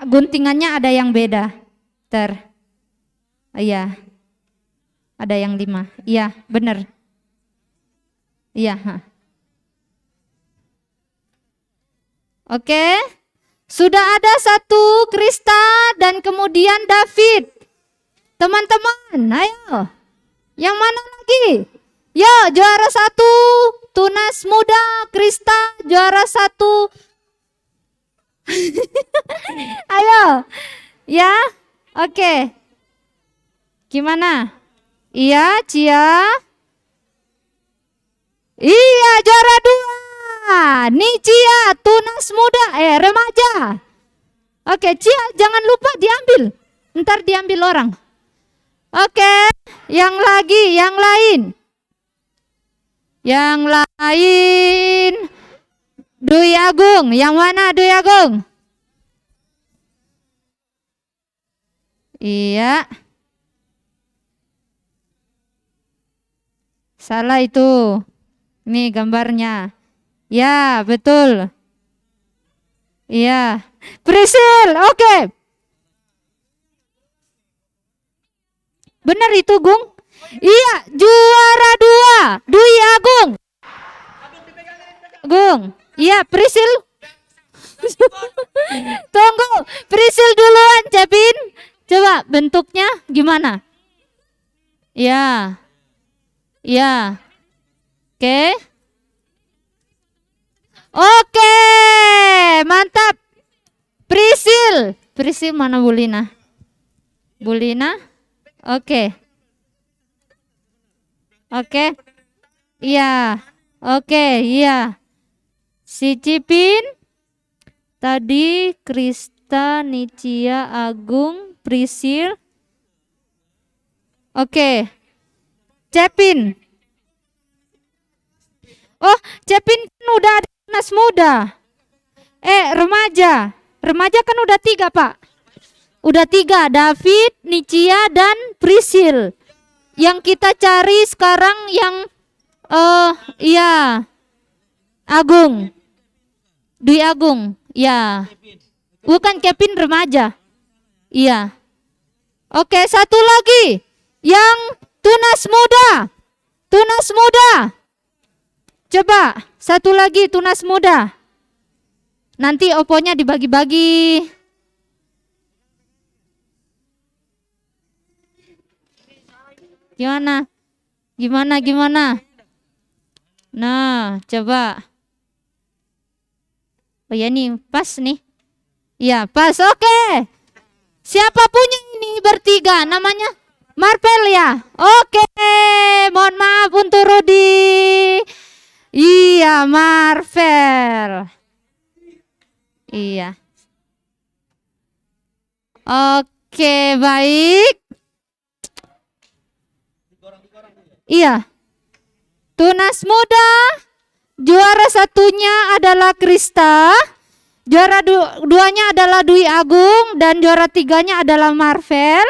Guntingannya ada yang beda. Iya. Ada yang 5. Iya, benar. Iya. Oke. Sudah ada 1 Krista dan kemudian David. Teman-teman, ayo. Yang mana lagi? Ya, juara 1 tunas muda Krista, juara 1. Ayo. Ya. Oke. Gimana? Iya, Cia. Iya, juara 2. Nih Cia, tunas muda, remaja. Oke, Cia, jangan lupa diambil. Ntar diambil orang. Oke, yang lagi, yang lain. Yang lain. Dwi Agung, yang mana Dwi Agung? Iya. Salah itu. Ini gambarnya. Ya, betul. Iya. Prisil, oke. Benar itu, Gung? Iya, juara 2. Dwi Agung. Gung. Iya, Prisil. Tunggu, Prisil duluan, Cepin. Coba bentuknya gimana? Ya. Ya. Oke. Oke, mantap. Prisil. Prisil mana Bulina? Bulina? Oke. Oke. Iya. Oke, iya. Si Cipin. Tadi Krista, Nicia, Agung, Prisil. Oke. Cepin. Oh, Cepin kan udah ada tunas muda. Remaja. Remaja kan udah 3, Pak. Udah 3, David, Nicia, dan Prisil. Yang kita cari sekarang yang iya, Agung. Dwi Agung, ya. Bukan Kevin remaja. Iya. Oke, satu lagi. Yang tunas muda. Tunas muda. Coba, satu lagi tunas muda. Nanti oponya dibagi-bagi. Gimana? Gimana? Nah, coba. Oh ya nih, pas nih. Ya, pas. Oke. Siapa punya ini bertiga? Namanya Marvel ya? Oke. Mohon maaf untuk Rudi. Iya, Marvel. Iya. Oke, baik. Iya. Tunas muda. Juara satunya adalah Krista. Juara duanya adalah Dwi Agung dan juara tiganya adalah Marvel.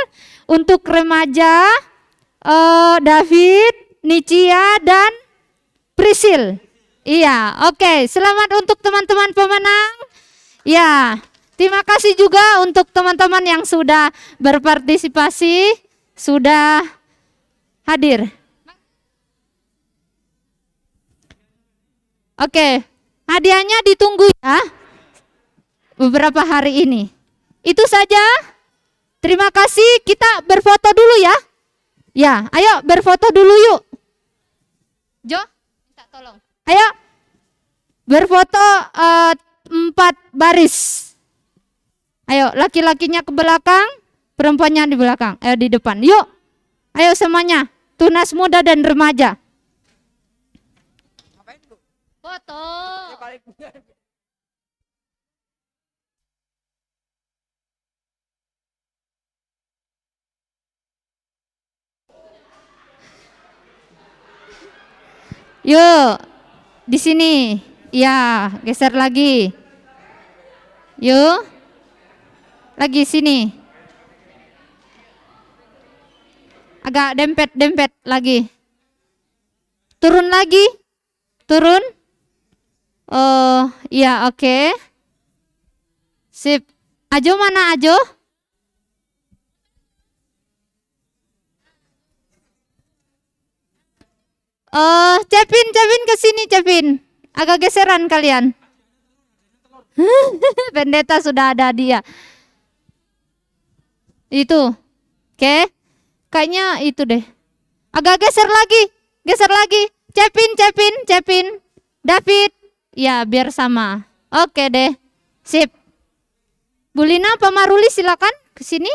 Untuk remaja David, Nicia, dan Prisil. Iya, oke. Selamat untuk teman-teman pemenang. Ya, terima kasih juga untuk teman-teman yang sudah berpartisipasi, sudah hadir. Oke, hadiahnya ditunggu ya. Beberapa hari ini. Itu saja. Terima kasih. Kita berfoto dulu ya. Ya, ayo berfoto dulu yuk. Jo, minta tolong. Ayo. Berfoto 4 baris. Ayo, laki-lakinya ke belakang, perempuannya di belakang. Ayo di depan. Yuk. Ayo semuanya. Tunas muda dan remaja. Foto. Yuk, di sini. Ya, geser lagi. Yuk. Lagi sini. Agak dempet lagi. Turun lagi. Turun. Oh, iya, oke. Sip. Ajo mana Ajo? Cepin ke sini Cepin. Agak geseran kalian. Pendeta sudah ada dia. Itu. Oke. Kayaknya itu deh. Agak geser lagi. Cepin. David. Ya, biar sama. Oke deh. Sip. Bulina apa Maruli silakan ke sini.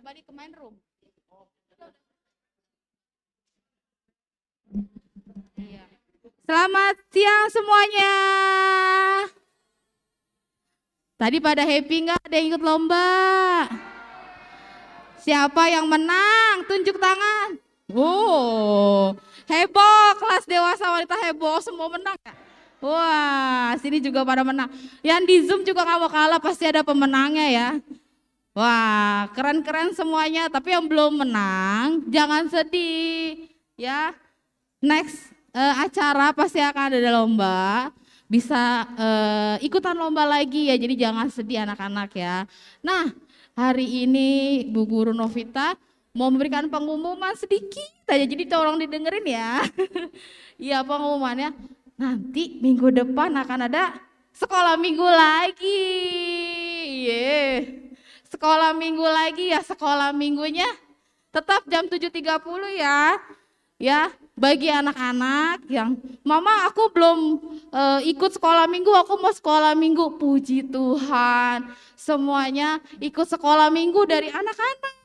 balik ke main room. Iya. Selamat siang semuanya. Tadi pada happy nggak? Ada yang ikut lomba? Siapa yang menang? Tunjuk tangan. Oh, heboh, kelas dewasa wanita heboh, semua menang ya? Wah, sini juga pada menang. Yang di Zoom juga nggak mau kalah, pasti ada pemenangnya ya. Wah, keren-keren semuanya. Tapi yang belum menang, jangan sedih ya. Next acara pasti akan ada lomba. Bisa ikutan lomba lagi ya. Jadi jangan sedih anak-anak ya. Nah, hari ini Bu Guru Novita mau memberikan pengumuman sedikit aja. Jadi tolong didengerin ya. Iya, pengumumannya. Nanti minggu depan akan ada sekolah minggu lagi. Sekolah minggu lagi ya, sekolah minggunya tetap jam 7.30 ya. Ya, bagi anak-anak yang mama aku belum ikut sekolah minggu, aku mau sekolah minggu. Puji Tuhan, semuanya ikut sekolah minggu dari anak-anak,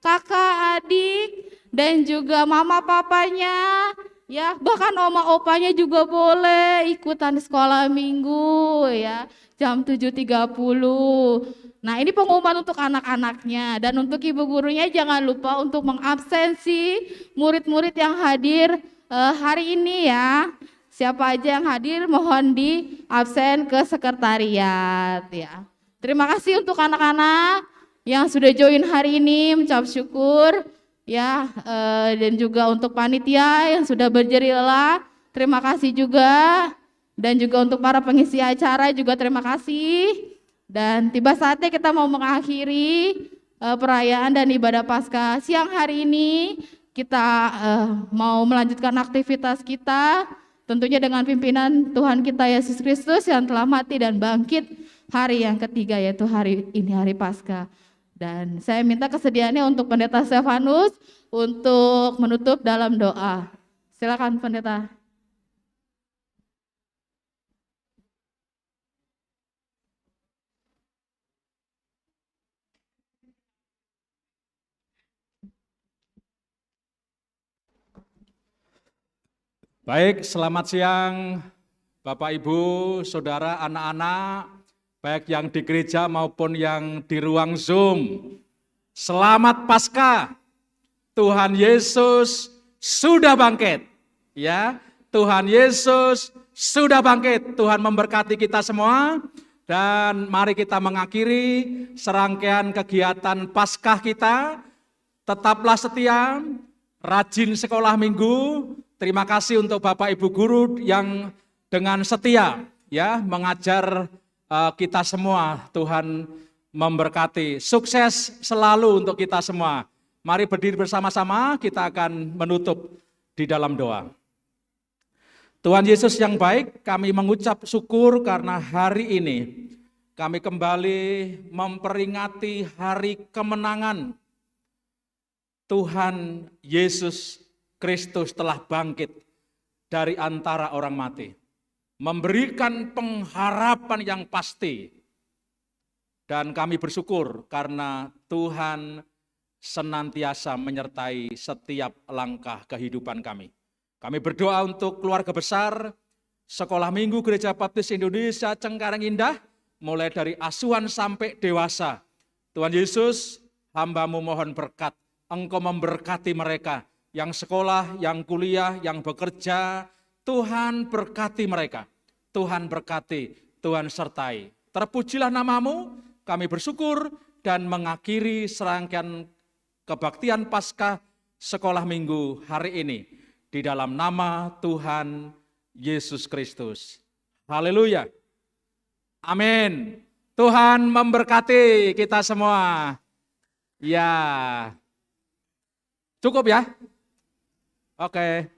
kakak, adik, dan juga mama papanya. Ya, bahkan oma opanya juga boleh ikutan sekolah minggu ya, jam 7.30. Nah, ini pengumuman untuk anak-anaknya dan untuk ibu gurunya jangan lupa untuk mengabsensi murid-murid yang hadir hari ini ya. Siapa aja yang hadir mohon di absen ke sekretariat ya. Terima kasih untuk anak-anak yang sudah join hari ini, mengucap syukur ya, dan juga untuk panitia yang sudah berjeri lelah, terima kasih juga, dan juga untuk para pengisi acara juga terima kasih. Dan tiba saatnya kita mau mengakhiri perayaan dan ibadah Paskah siang hari ini. Kita mau melanjutkan aktivitas kita, tentunya dengan pimpinan Tuhan kita Yesus Kristus yang telah mati dan bangkit hari yang ketiga, yaitu hari ini, hari Paskah. Dan saya minta kesediaannya untuk Pendeta Stefanus untuk menutup dalam doa. Silakan Pendeta. Baik, selamat siang Bapak Ibu, Saudara, anak-anak, baik yang di gereja maupun yang di ruang Zoom. Selamat Paskah. Tuhan Yesus sudah bangkit. Ya, Tuhan Yesus sudah bangkit. Tuhan memberkati kita semua dan mari kita mengakhiri serangkaian kegiatan Paskah kita. Tetaplah setia, rajin sekolah minggu. Terima kasih untuk Bapak Ibu guru yang dengan setia ya mengajar kita semua. Tuhan memberkati. Sukses selalu untuk kita semua. Mari berdiri bersama-sama, kita akan menutup di dalam doa. Tuhan Yesus yang baik, kami mengucap syukur karena hari ini kami kembali memperingati hari kemenangan. Tuhan Yesus Kristus telah bangkit dari antara orang mati, memberikan pengharapan yang pasti, dan kami bersyukur karena Tuhan senantiasa menyertai setiap langkah kehidupan kami. Kami berdoa untuk keluarga besar Sekolah Minggu Gereja Baptis Indonesia Cengkareng Indah, mulai dari asuhan sampai dewasa. Tuhan Yesus, hamba-Mu mohon berkat, Engkau memberkati mereka, yang sekolah, yang kuliah, yang bekerja, Tuhan berkati mereka. Tuhan berkati, Tuhan sertai. Terpujilah nama-Mu, kami bersyukur dan mengakhiri serangkaian kebaktian Paskah Sekolah Minggu hari ini. Di dalam nama Tuhan Yesus Kristus. Haleluya. Amin. Tuhan memberkati kita semua. Ya. Cukup ya? Oke.